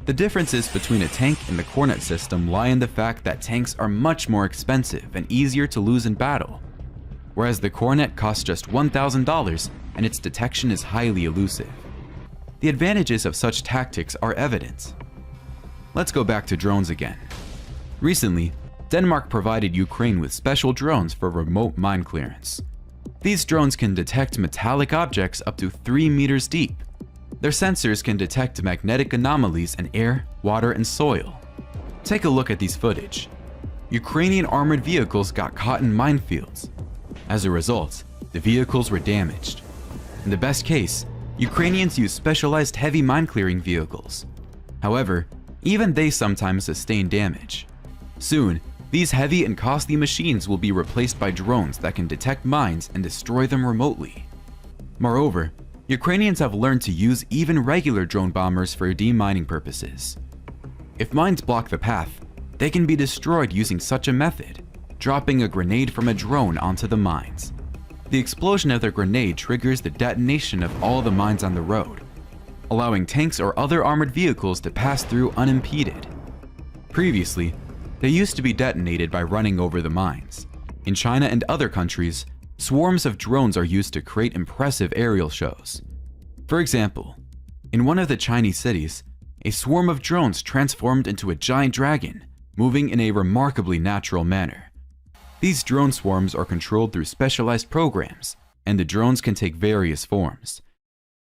S1: The differences between a tank and the Kornet system lie in the fact that tanks are much more expensive and easier to lose in battle, whereas the Kornet costs just $1,000 and its detection is highly elusive. The advantages of such tactics are evident. Let's go back to drones again. Recently, Denmark provided Ukraine with special drones for remote mine clearance. These drones can detect metallic objects up to 3 meters deep. Their sensors can detect magnetic anomalies in air, water, and soil. Take a look at these footage. Ukrainian armored vehicles got caught in minefields. As a result, the vehicles were damaged. In the best case, Ukrainians use specialized heavy mine-clearing vehicles. However, even they sometimes sustain damage. Soon, these heavy and costly machines will be replaced by drones that can detect mines and destroy them remotely. Moreover, Ukrainians have learned to use even regular drone bombers for demining purposes. If mines block the path, they can be destroyed using such a method, dropping a grenade from a drone onto the mines. The explosion of the grenade triggers the detonation of all the mines on the road, allowing tanks or other armored vehicles to pass through unimpeded. Previously, they used to be detonated by running over the mines. In China and other countries, swarms of drones are used to create impressive aerial shows. For example, in one of the Chinese cities, a swarm of drones transformed into a giant dragon, moving in a remarkably natural manner. These drone swarms are controlled through specialized programs, and the drones can take various forms.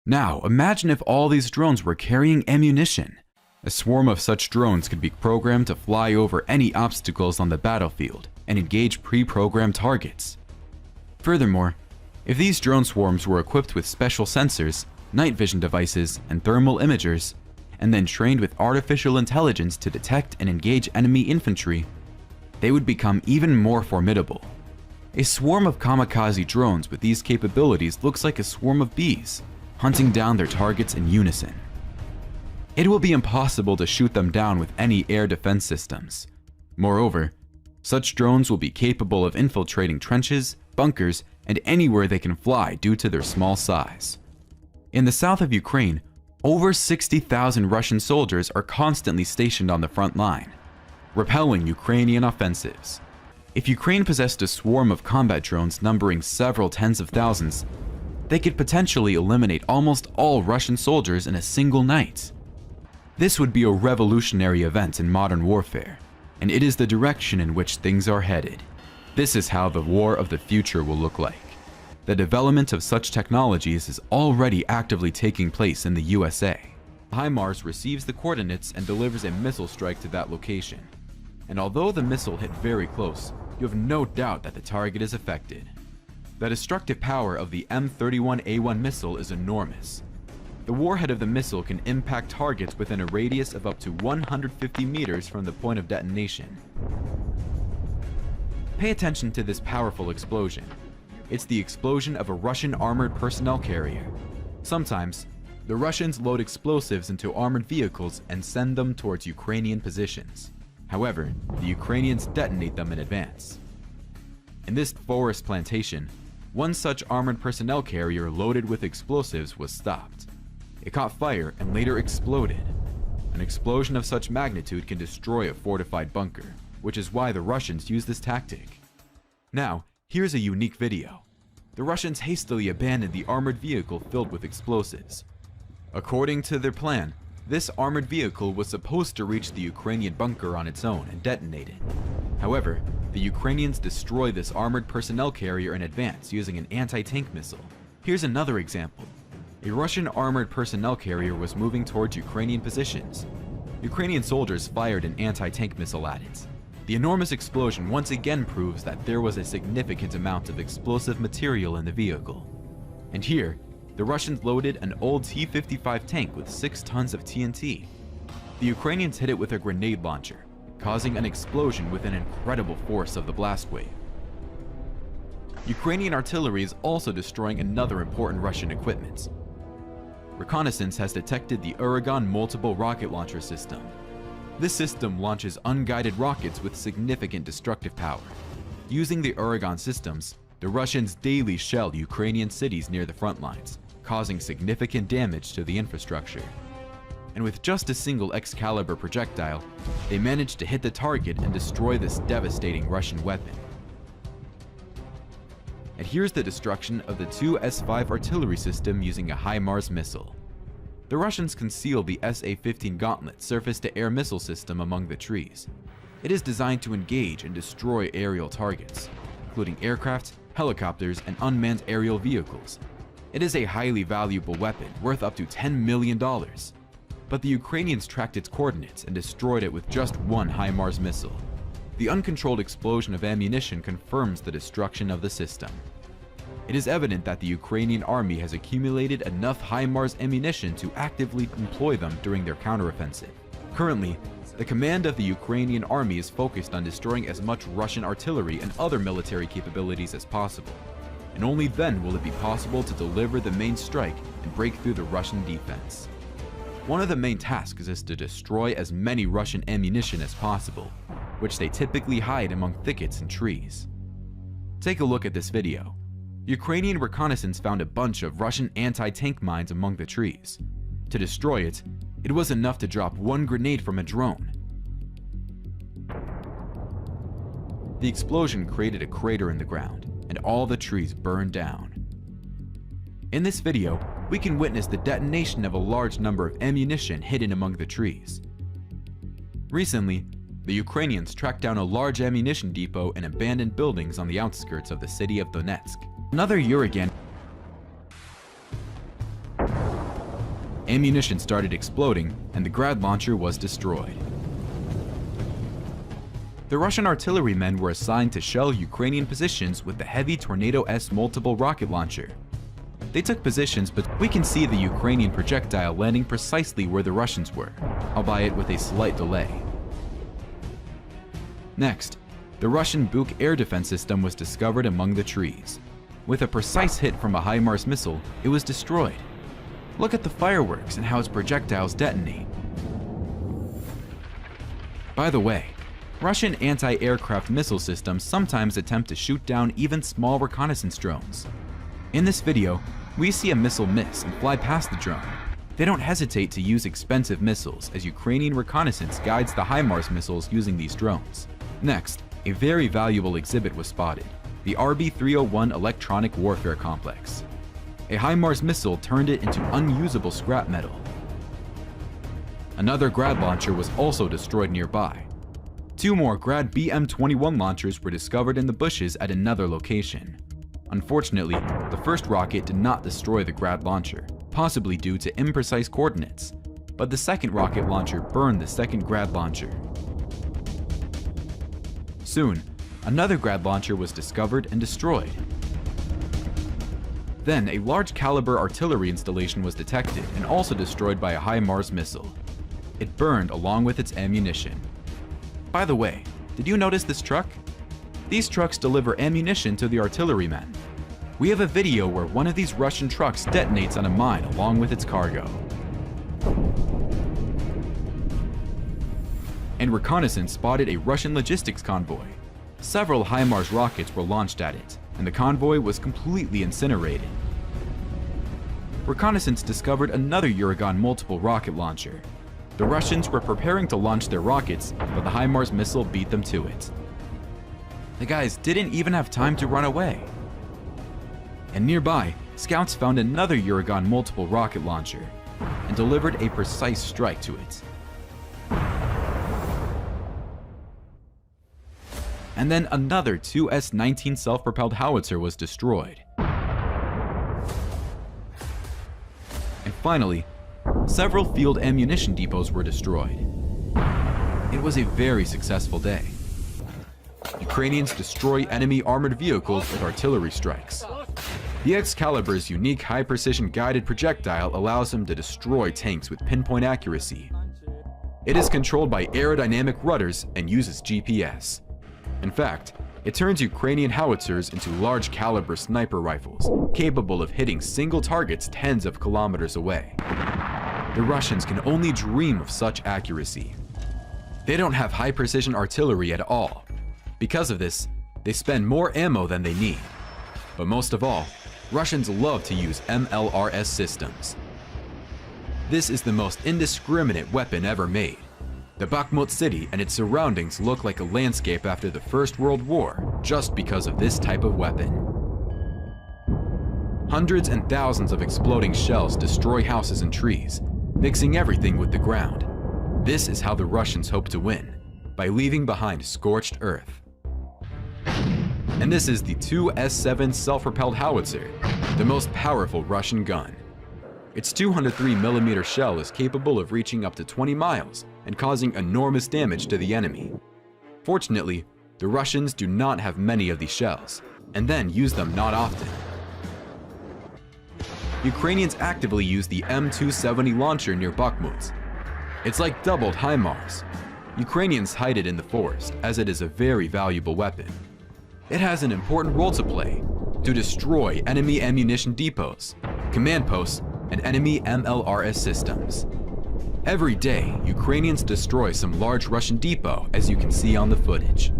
S1: Now, imagine if all these drones were carrying ammunition. A swarm of such drones could be programmed to fly over any obstacles on the battlefield and engage pre-programmed targets. Furthermore, if these drone swarms were equipped with special sensors, night vision devices, and thermal imagers, and then trained with artificial intelligence to detect and engage enemy infantry, they would become even more formidable. A swarm of kamikaze drones with these capabilities looks like a swarm of bees, hunting down their targets in unison. It will be impossible to shoot them down with any air defense systems. Moreover, such drones will be capable of infiltrating trenches, bunkers, and anywhere they can fly due to their small size. In the south of Ukraine, over 60,000 Russian soldiers are constantly stationed on the front line, repelling Ukrainian offensives. If Ukraine possessed a swarm of combat drones numbering several tens of thousands, they could potentially eliminate almost all Russian soldiers in a single night. This would be a revolutionary event in modern warfare, and it is the direction in which things are headed. This is how the war of the future will look like. The development of such technologies is already actively taking place in the USA. HIMARS receives the coordinates and delivers a missile strike to that location. And although the missile hit very close, you have no doubt that the target is affected. The destructive power of the M31A1 missile is enormous. The warhead of the missile can impact targets within a radius of up to 150 meters from the point of detonation. Pay attention to this powerful explosion. It's the explosion of a Russian armored personnel carrier. Sometimes, the Russians load explosives into armored vehicles and send them towards Ukrainian positions. However, the Ukrainians detonate them in advance. In this forest plantation, one such armored personnel carrier loaded with explosives was stopped. It caught fire and later exploded. An explosion of such magnitude can destroy a fortified bunker, which is why the Russians use this tactic. Now, here's a unique video. The Russians hastily abandoned the armored vehicle filled with explosives. According to their plan, this armored vehicle was supposed to reach the Ukrainian bunker on its own and detonate it. However, the Ukrainians destroy this armored personnel carrier in advance using an anti-tank missile. Here's another example. A Russian armored personnel carrier was moving towards Ukrainian positions. Ukrainian soldiers fired an anti-tank missile at it. The enormous explosion once again proves that there was a significant amount of explosive material in the vehicle. And here, the Russians loaded an old T-55 tank with 6 tons of TNT. The Ukrainians hit it with a grenade launcher, causing an explosion with an incredible force of the blast wave. Ukrainian artillery is also destroying another important Russian equipment. Reconnaissance has detected the Uragan multiple rocket launcher system. This system launches unguided rockets with significant destructive power. Using the Uragan systems, the Russians daily shell Ukrainian cities near the front lines, causing significant damage to the infrastructure. And with just a single Excalibur projectile, they managed to hit the target and destroy this devastating Russian weapon. And here's the destruction of the 2 S-5 artillery system using a HIMARS missile. The Russians concealed the SA-15 Gauntlet surface-to-air missile system among the trees. It is designed to engage and destroy aerial targets, including aircraft, helicopters, and unmanned aerial vehicles. It is a highly valuable weapon worth up to $10 million. But the Ukrainians tracked its coordinates and destroyed it with just one HIMARS missile. The uncontrolled explosion of ammunition confirms the destruction of the system. It is evident that the Ukrainian army has accumulated enough HIMARS ammunition to actively employ them during their counteroffensive. Currently, the command of the Ukrainian army is focused on destroying as much Russian artillery and other military capabilities as possible, and only then will it be possible to deliver the main strike and break through the Russian defense. One of the main tasks is to destroy as many Russian ammunition as possible, which they typically hide among thickets and trees. Take a look at this video. Ukrainian reconnaissance found a bunch of Russian anti-tank mines among the trees. To destroy it, it was enough to drop one grenade from a drone. The explosion created a crater in the ground, and all the trees burned down. In this video, we can witness the detonation of a large number of ammunition hidden among the trees. Recently, the Ukrainians tracked down a large ammunition depot in abandoned buildings on the outskirts of the city of Donetsk. Another Uragan ammunition started exploding, and the Grad launcher was destroyed. The Russian artillerymen were assigned to shell Ukrainian positions with the heavy Tornado S multiple rocket launcher. They took positions, but we can see the Ukrainian projectile landing precisely where the Russians were, albeit with a slight delay. Next, the Russian Buk air defense system was discovered among the trees. With a precise hit from a HIMARS missile, it was destroyed. Look at the fireworks and how its projectiles detonate. By the way, Russian anti-aircraft missile systems sometimes attempt to shoot down even small reconnaissance drones. In this video, we see a missile miss and fly past the drone. They don't hesitate to use expensive missiles as Ukrainian reconnaissance guides the HIMARS missiles using these drones. Next, a very valuable exhibit was spotted, the RB-301 electronic warfare complex. A HIMARS missile turned it into unusable scrap metal. Another Grad launcher was also destroyed nearby. 2 more Grad BM-21 launchers were discovered in the bushes at another location. Unfortunately, the first rocket did not destroy the Grad launcher, possibly due to imprecise coordinates, but the second rocket launcher burned the second Grad launcher. Soon, another Grad launcher was discovered and destroyed. Then, a large caliber artillery installation was detected and also destroyed by a HIMARS missile. It burned along with its ammunition. By the way, did you notice this truck? These trucks deliver ammunition to the artillerymen. We have a video where one of these Russian trucks detonates on a mine along with its cargo. And reconnaissance spotted a Russian logistics convoy. Several HIMARS rockets were launched at it, and the convoy was completely incinerated. Reconnaissance discovered another Uragan multiple rocket launcher. The Russians were preparing to launch their rockets, but the HIMARS missile beat them to it. The guys didn't even have time to run away. And nearby, scouts found another Uragan multiple rocket launcher and delivered a precise strike to it. And then another 2 S-19 self-propelled howitzer was destroyed. And finally, several field ammunition depots were destroyed. It was a very successful day. Ukrainians destroy enemy armored vehicles with artillery strikes. The Excalibur's unique high-precision guided projectile allows them to destroy tanks with pinpoint accuracy. It is controlled by aerodynamic rudders and uses GPS. In fact, it turns Ukrainian howitzers into large caliber sniper rifles, capable of hitting single targets tens of kilometers away. The Russians can only dream of such accuracy. They don't have high precision artillery at all. Because of this, they spend more ammo than they need. But most of all, Russians love to use MLRS systems. This is the most indiscriminate weapon ever made. The Bakhmut city and its surroundings look like a landscape after the First World War just because of this type of weapon. Hundreds and thousands of exploding shells destroy houses and trees, mixing everything with the ground. This is how the Russians hope to win, by leaving behind scorched earth. And this is the 2S7 self-propelled howitzer, the most powerful Russian gun. Its 203mm shell is capable of reaching up to 20 miles and causing enormous damage to the enemy. Fortunately, the Russians do not have many of these shells, and then use them not often. Ukrainians actively use the M270 launcher near Bakhmut. It's like doubled HIMARS. Ukrainians hide it in the forest as it is a very valuable weapon. It has an important role to play to destroy enemy ammunition depots, command posts, and enemy MLRS systems. Every day, Ukrainians destroy some large Russian depot, as you can see on the footage.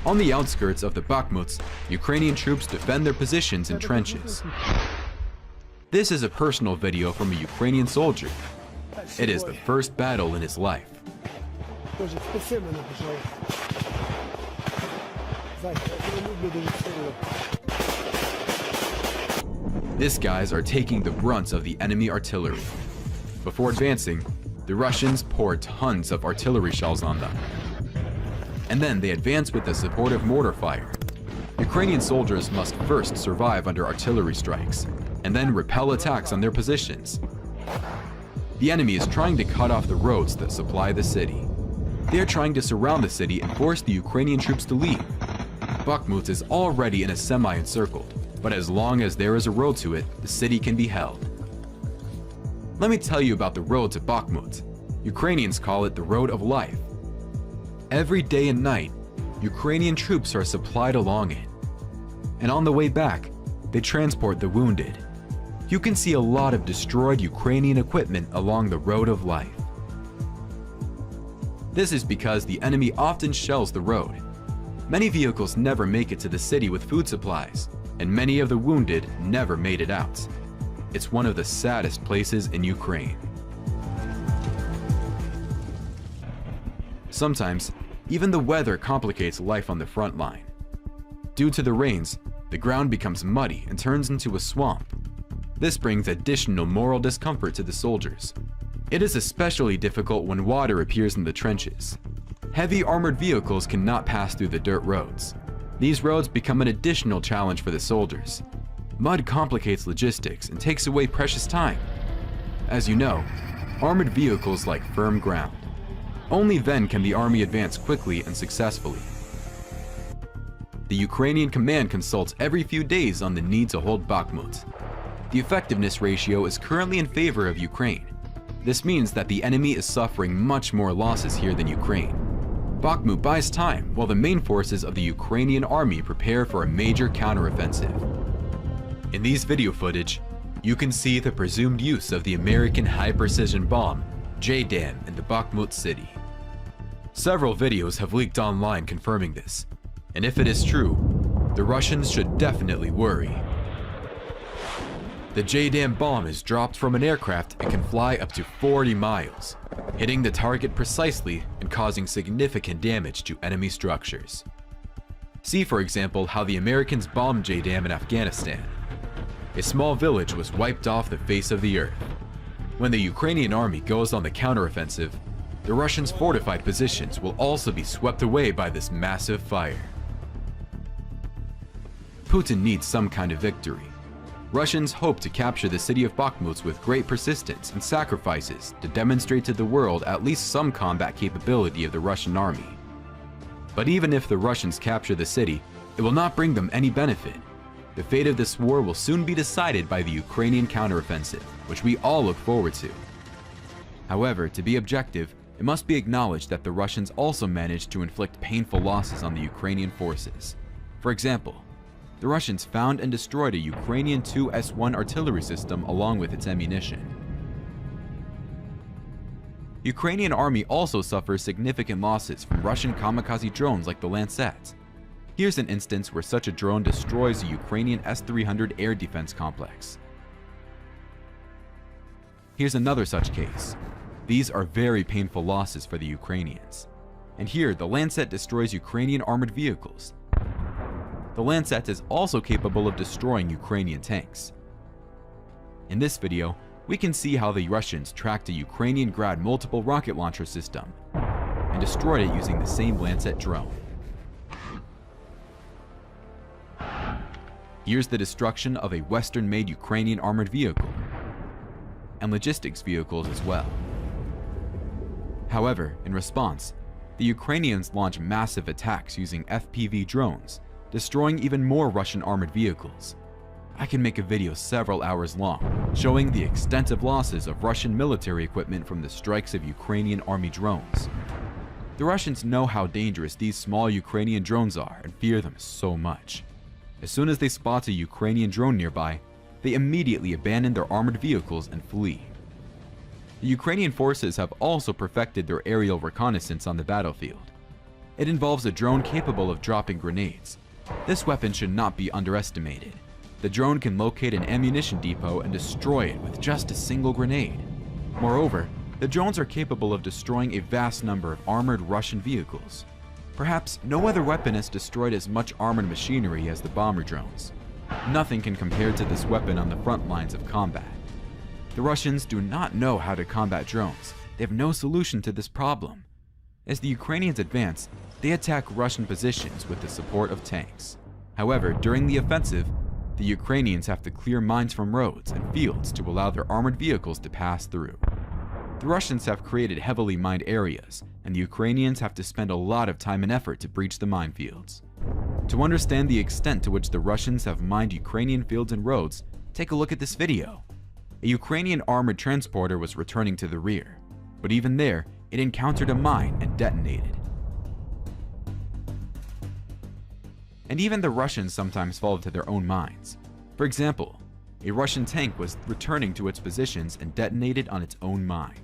S1: On the outskirts of the Bakhmuts, Ukrainian troops defend their positions in trenches. This is a personal video from a Ukrainian soldier. It is the first battle in his life. These guys are taking the brunt of the enemy artillery. Before advancing, the Russians pour tons of artillery shells on them. And then they advance with the supportive mortar fire. Ukrainian soldiers must first survive under artillery strikes, and then repel attacks on their positions. The enemy is trying to cut off the roads that supply the city. They are trying to surround the city and force the Ukrainian troops to leave. Bakhmut is already in a semi-encircled, but as long as there is a road to it, the city can be held. Let me tell you about the road to Bakhmut. Ukrainians call it the Road of Life. Every day and night, Ukrainian troops are supplied along it. And on the way back, they transport the wounded. You can see a lot of destroyed Ukrainian equipment along the Road of Life. This is because the enemy often shells the road. Many vehicles never make it to the city with food supplies, and many of the wounded never made it out. It's one of the saddest places in Ukraine. Sometimes, even the weather complicates life on the front line. Due to the rains, the ground becomes muddy and turns into a swamp. This brings additional moral discomfort to the soldiers. It is especially difficult when water appears in the trenches. Heavy armored vehicles cannot pass through the dirt roads. These roads become an additional challenge for the soldiers. Mud complicates logistics and takes away precious time. As you know, armored vehicles like firm ground. Only then can the army advance quickly and successfully. The Ukrainian command consults every few days on the need to hold Bakhmut. The effectiveness ratio is currently in favor of Ukraine. This means that the enemy is suffering much more losses here than Ukraine. Bakhmut buys time while the main forces of the Ukrainian army prepare for a major counteroffensive. In these video footage, you can see the presumed use of the American high-precision bomb, JDAM, in the Bakhmut city. Several videos have leaked online confirming this, and if it is true, the Russians should definitely worry. The JDAM bomb is dropped from an aircraft and can fly up to 40 miles, hitting the target precisely and causing significant damage to enemy structures. See, for example, how the Americans bombed JDAM in Afghanistan. A small village was wiped off the face of the earth. When the Ukrainian army goes on the counteroffensive, the Russians' fortified positions will also be swept away by this massive fire. Putin needs some kind of victory. Russians hope to capture the city of Bakhmut with great persistence and sacrifices to demonstrate to the world at least some combat capability of the Russian army. But even if the Russians capture the city, it will not bring them any benefit. The fate of this war will soon be decided by the Ukrainian counteroffensive, which we all look forward to. However, to be objective, it must be acknowledged that the Russians also managed to inflict painful losses on the Ukrainian forces. For example, the Russians found and destroyed a Ukrainian Tu-S1 artillery system along with its ammunition. Ukrainian army also suffers significant losses from Russian kamikaze drones like the Lancet. Here's an instance where such a drone destroys a Ukrainian S-300 air defense complex. Here's another such case. These are very painful losses for the Ukrainians. And here, the Lancet destroys Ukrainian armored vehicles. The Lancet is also capable of destroying Ukrainian tanks. In this video, we can see how the Russians tracked a Ukrainian Grad multiple rocket launcher system and destroyed it using the same Lancet drone. Here's the destruction of a Western-made Ukrainian armored vehicle, and logistics vehicles as well. However, in response, the Ukrainians launched massive attacks using FPV drones, destroying even more Russian armored vehicles. I can make a video several hours long, showing the extensive losses of Russian military equipment from the strikes of Ukrainian army drones. The Russians know how dangerous these small Ukrainian drones are and fear them so much. As soon as they spot a Ukrainian drone nearby, they immediately abandon their armored vehicles and flee. The Ukrainian forces have also perfected their aerial reconnaissance on the battlefield. It involves a drone capable of dropping grenades. This weapon should not be underestimated. The drone can locate an ammunition depot and destroy it with just a single grenade. Moreover, the drones are capable of destroying a vast number of armored Russian vehicles. Perhaps no other weapon has destroyed as much armored machinery as the bomber drones. Nothing can compare to this weapon on the front lines of combat. The Russians do not know how to combat drones. They have no solution to this problem. As the Ukrainians advance, they attack Russian positions with the support of tanks. However, during the offensive, the Ukrainians have to clear mines from roads and fields to allow their armored vehicles to pass through. The Russians have created heavily mined areas, and the Ukrainians have to spend a lot of time and effort to breach the minefields. To understand the extent to which the Russians have mined Ukrainian fields and roads, take a look at this video. A Ukrainian armored transporter was returning to the rear, but even there, it encountered a mine and detonated. And even the Russians sometimes fall into their own mines. For example, a Russian tank was returning to its positions and detonated on its own mine.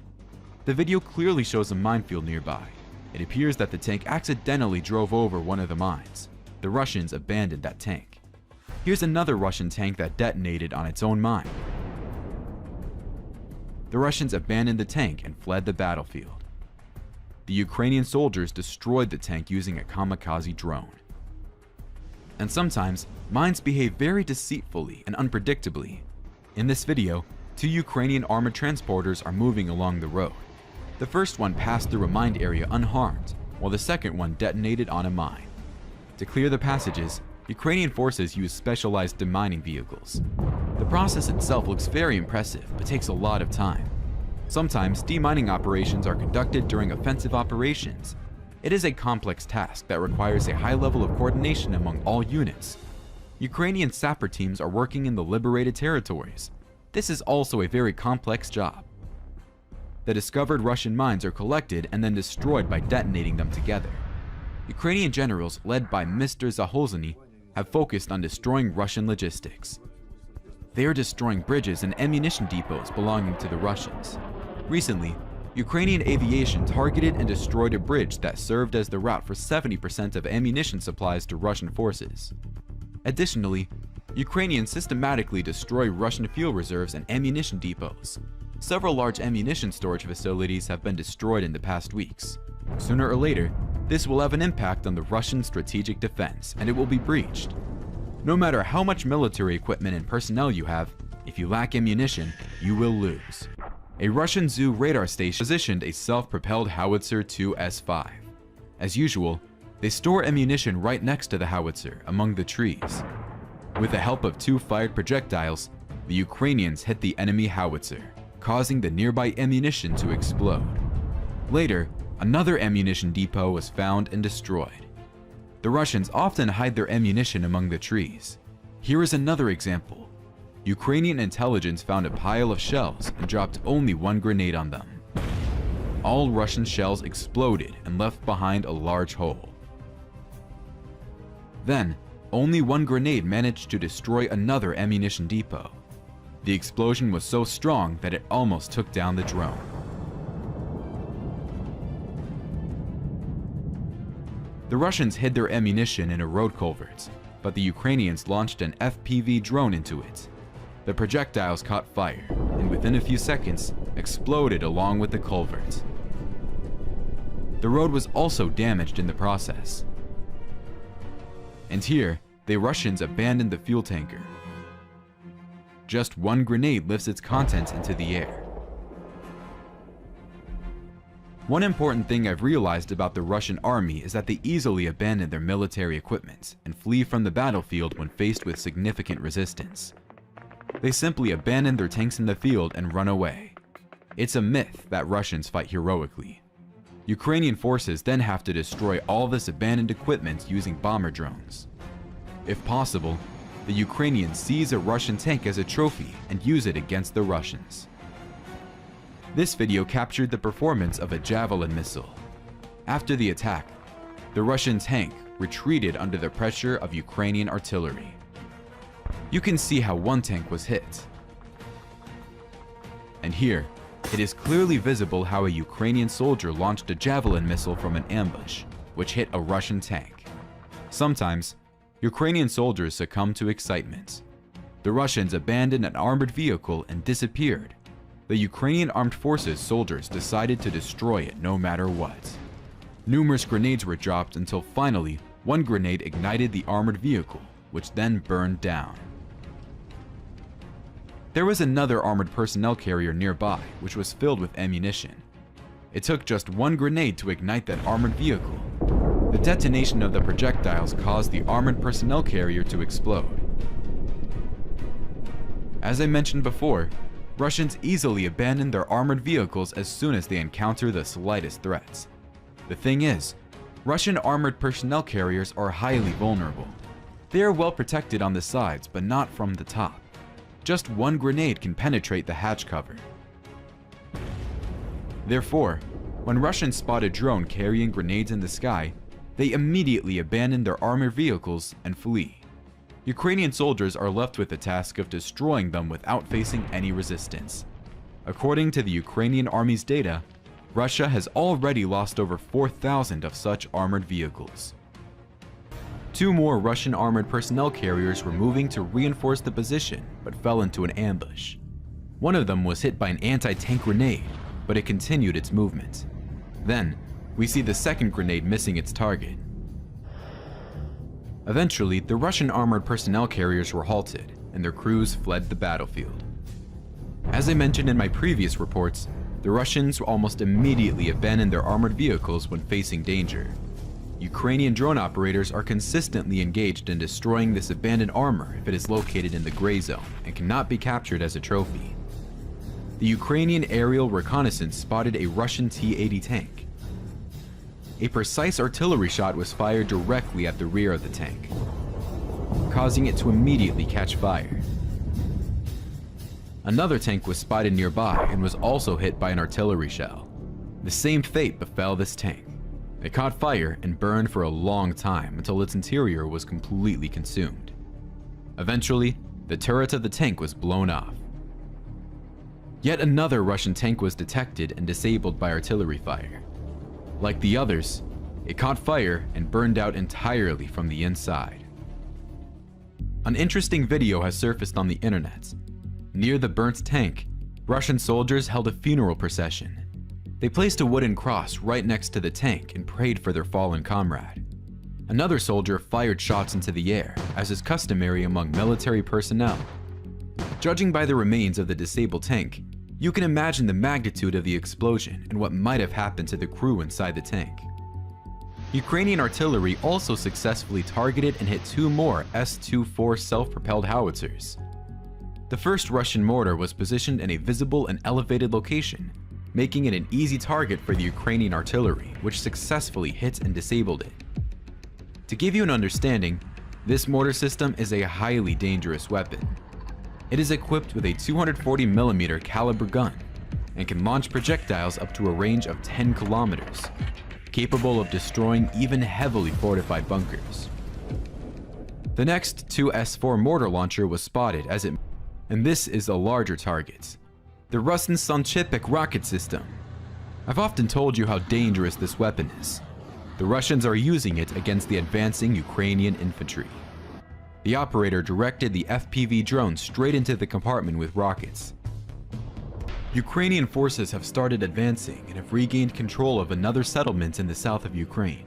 S1: The video clearly shows a minefield nearby. It appears that the tank accidentally drove over one of the mines. The Russians abandoned that tank. Here's another Russian tank that detonated on its own mine. The Russians abandoned the tank and fled the battlefield. The Ukrainian soldiers destroyed the tank using a kamikaze drone. And sometimes, mines behave very deceitfully and unpredictably. In this video, two Ukrainian armored transporters are moving along the road. The first one passed through a mined area unharmed, while the second one detonated on a mine. To clear the passages, Ukrainian forces use specialized demining vehicles. The process itself looks very impressive, but takes a lot of time. Sometimes, demining operations are conducted during offensive operations. It is a complex task that requires a high level of coordination among all units. Ukrainian sapper teams are working in the liberated territories. This is also a very complex job. The discovered Russian mines are collected and then destroyed by detonating them together. Ukrainian generals, led by Mr. Zaholzny, have focused on destroying Russian logistics. They are destroying bridges and ammunition depots belonging to the Russians. Recently, Ukrainian aviation targeted and destroyed a bridge that served as the route for 70% of ammunition supplies to Russian forces. Additionally, Ukrainians systematically destroy Russian fuel reserves and ammunition depots. Several large ammunition storage facilities have been destroyed in the past weeks. Sooner or later, this will have an impact on the Russian strategic defense, and it will be breached. No matter how much military equipment and personnel you have, if you lack ammunition, you will lose. A Russian zoo radar station positioned a self-propelled howitzer Tu-S5. As usual, they store ammunition right next to the howitzer among the trees. With the help of two fired projectiles, the Ukrainians hit the enemy howitzer, causing the nearby ammunition to explode. Later, another ammunition depot was found and destroyed. The Russians often hide their ammunition among the trees. Here is another example. Ukrainian intelligence found a pile of shells and dropped only one grenade on them. all Russian shells exploded and left behind a large hole. Then, only one grenade managed to destroy another ammunition depot. The explosion was so strong that it almost took down the drone. The Russians hid their ammunition in a road culvert, but the Ukrainians launched an FPV drone into it. The projectiles caught fire, and within a few seconds, exploded along with the culvert. The road was also damaged in the process. And here, the Russians abandoned the fuel tanker. Just one grenade lifts its contents into the air. One important thing I've realized about the Russian army is that they easily abandon their military equipment and flee from the battlefield when faced with significant resistance. They simply abandon their tanks in the field and run away. It's a myth that Russians fight heroically. Ukrainian forces then have to destroy all this abandoned equipment using bomber drones. If possible, the Ukrainians seize a Russian tank as a trophy and use it against the Russians. This video captured the performance of a Javelin missile. After the attack, the Russian tank retreated under the pressure of Ukrainian artillery. You can see how one tank was hit. And here, it is clearly visible how a Ukrainian soldier launched a Javelin missile from an ambush, which hit a Russian tank. Sometimes, Ukrainian soldiers succumb to excitement. The Russians abandoned an armored vehicle and disappeared. The Ukrainian armed forces soldiers decided to destroy it no matter what. Numerous grenades were dropped until finally, one grenade ignited the armored vehicle, which then burned down. There was another armored personnel carrier nearby, which was filled with ammunition. It took just one grenade to ignite that armored vehicle. The detonation of the projectiles caused the armored personnel carrier to explode. As I mentioned before, Russians easily abandon their armored vehicles as soon as they encounter the slightest threats. The thing is, Russian armored personnel carriers are highly vulnerable. They are well protected on the sides, but not from the top. Just one grenade can penetrate the hatch cover. Therefore, when Russians spot a drone carrying grenades in the sky, they immediately abandon their armored vehicles and flee. Ukrainian soldiers are left with the task of destroying them without facing any resistance. According to the Ukrainian army's data, Russia has already lost over 4,000 of such armored vehicles. Two more Russian armored personnel carriers were moving to reinforce the position, but fell into an ambush. One of them was hit by an anti-tank grenade, but it continued its movement. Then, we see the second grenade missing its target. Eventually, the Russian armored personnel carriers were halted, and their crews fled the battlefield. As I mentioned in my previous reports, the Russians almost immediately abandoned their armored vehicles when facing danger. Ukrainian drone operators are consistently engaged in destroying this abandoned armor if it is located in the gray zone and cannot be captured as a trophy. The Ukrainian aerial reconnaissance spotted a Russian T-80 tank. A precise artillery shot was fired directly at the rear of the tank, causing it to immediately catch fire. Another tank was spotted nearby and was also hit by an artillery shell. The same fate befell this tank. It caught fire and burned for a long time until its interior was completely consumed. Eventually, the turret of the tank was blown off. Yet another Russian tank was detected and disabled by artillery fire. Like the others, it caught fire and burned out entirely from the inside. An interesting video has surfaced on the internet. Near the burnt tank, Russian soldiers held a funeral procession. They placed a wooden cross right next to the tank and prayed for their fallen comrade. Another soldier fired shots into the air, as is customary among military personnel. Judging by the remains of the disabled tank, you can imagine the magnitude of the explosion and what might have happened to the crew inside the tank. Ukrainian artillery also successfully targeted and hit two more S-24 self-propelled howitzers. The first Russian mortar was positioned in a visible and elevated location, making it an easy target for the Ukrainian artillery, which successfully hit and disabled it. To give you an understanding, this mortar system is a highly dangerous weapon. It is equipped with a 240mm caliber gun, and can launch projectiles up to a range of 10 kilometers, capable of destroying even heavily fortified bunkers. The next Tu-S4 mortar launcher was spotted and this is a larger target, the Russian Sanchepik rocket system. I've often told you how dangerous this weapon is. The Russians are using it against the advancing Ukrainian infantry. The operator directed the FPV drone straight into the compartment with rockets. Ukrainian forces have started advancing and have regained control of another settlement in the south of Ukraine.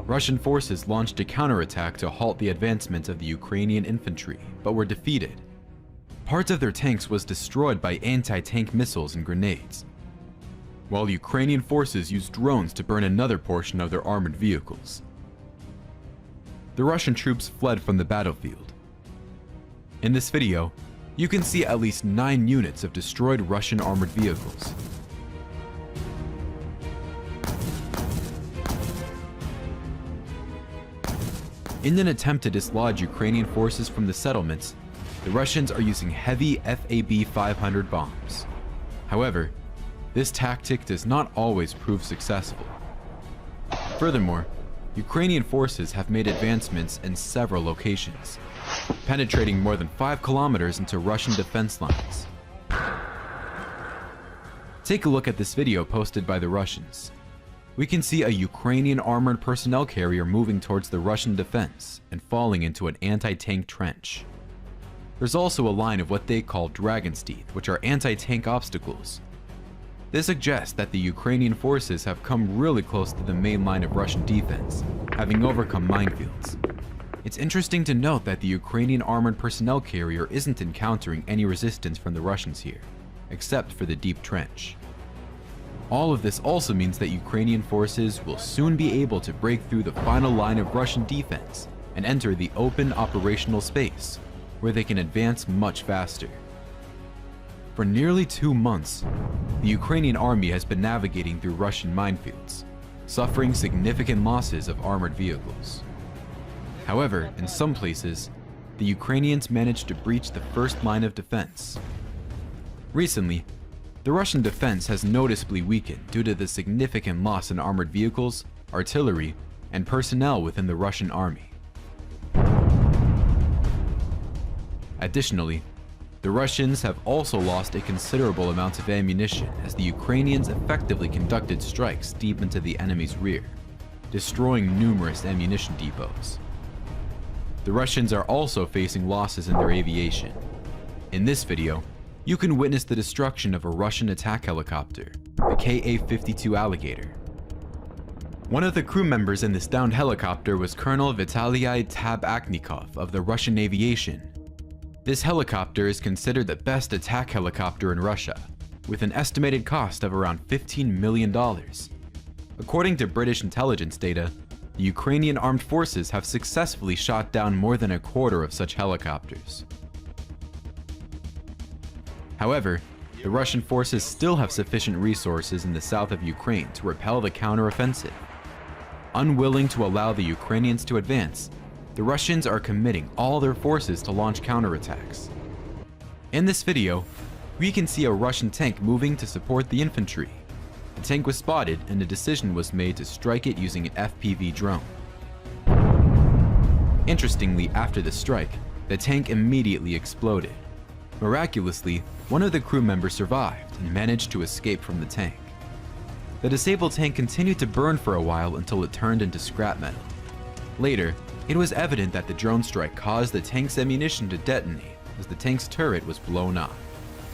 S1: Russian forces launched a counterattack to halt the advancement of the Ukrainian infantry, but were defeated. Parts of their tanks was destroyed by anti-tank missiles and grenades, while Ukrainian forces used drones to burn another portion of their armored vehicles. The Russian troops fled from the battlefield. In this video, you can see at least 9 units of destroyed Russian armored vehicles. In an attempt to dislodge Ukrainian forces from the settlements, the Russians are using heavy FAB-500 bombs. However, this tactic does not always prove successful. Furthermore, Ukrainian forces have made advancements in several locations, penetrating more than 5 kilometers into Russian defense lines. Take a look at this video posted by the Russians. We can see a Ukrainian armored personnel carrier moving towards the Russian defense and falling into an anti-tank trench. There's also a line of what they call dragon's teeth, which are anti-tank obstacles. This suggests that the Ukrainian forces have come really close to the main line of Russian defense, having overcome minefields. It's interesting to note that the Ukrainian armored personnel carrier isn't encountering any resistance from the Russians here, except for the deep trench. All of this also means that Ukrainian forces will soon be able to break through the final line of Russian defense and enter the open operational space, where they can advance much faster. For nearly 2 months, the Ukrainian army has been navigating through Russian minefields, suffering significant losses of armored vehicles. However, in some places, the Ukrainians managed to breach the first line of defense. Recently, the Russian defense has noticeably weakened due to the significant loss in armored vehicles, artillery, and personnel within the Russian army. Additionally, the Russians have also lost a considerable amount of ammunition as the Ukrainians effectively conducted strikes deep into the enemy's rear, destroying numerous ammunition depots. The Russians are also facing losses in their aviation. In this video, you can witness the destruction of a Russian attack helicopter, the Ka-52 Alligator. One of the crew members in this downed helicopter was Colonel Vitaly Tabaknikov of the Russian aviation. This helicopter is considered the best attack helicopter in Russia, with an estimated cost of around $15 million. According to British intelligence data, the Ukrainian armed forces have successfully shot down more than a quarter of such helicopters. However, the Russian forces still have sufficient resources in the south of Ukraine to repel the counteroffensive. Unwilling to allow the Ukrainians to advance, the Russians are committing all their forces to launch counterattacks. In this video, we can see a Russian tank moving to support the infantry. The tank was spotted and a decision was made to strike it using an FPV drone. Interestingly, after the strike, the tank immediately exploded. Miraculously, one of the crew members survived and managed to escape from the tank. The disabled tank continued to burn for a while until it turned into scrap metal. Later, it was evident that the drone strike caused the tank's ammunition to detonate as the tank's turret was blown up.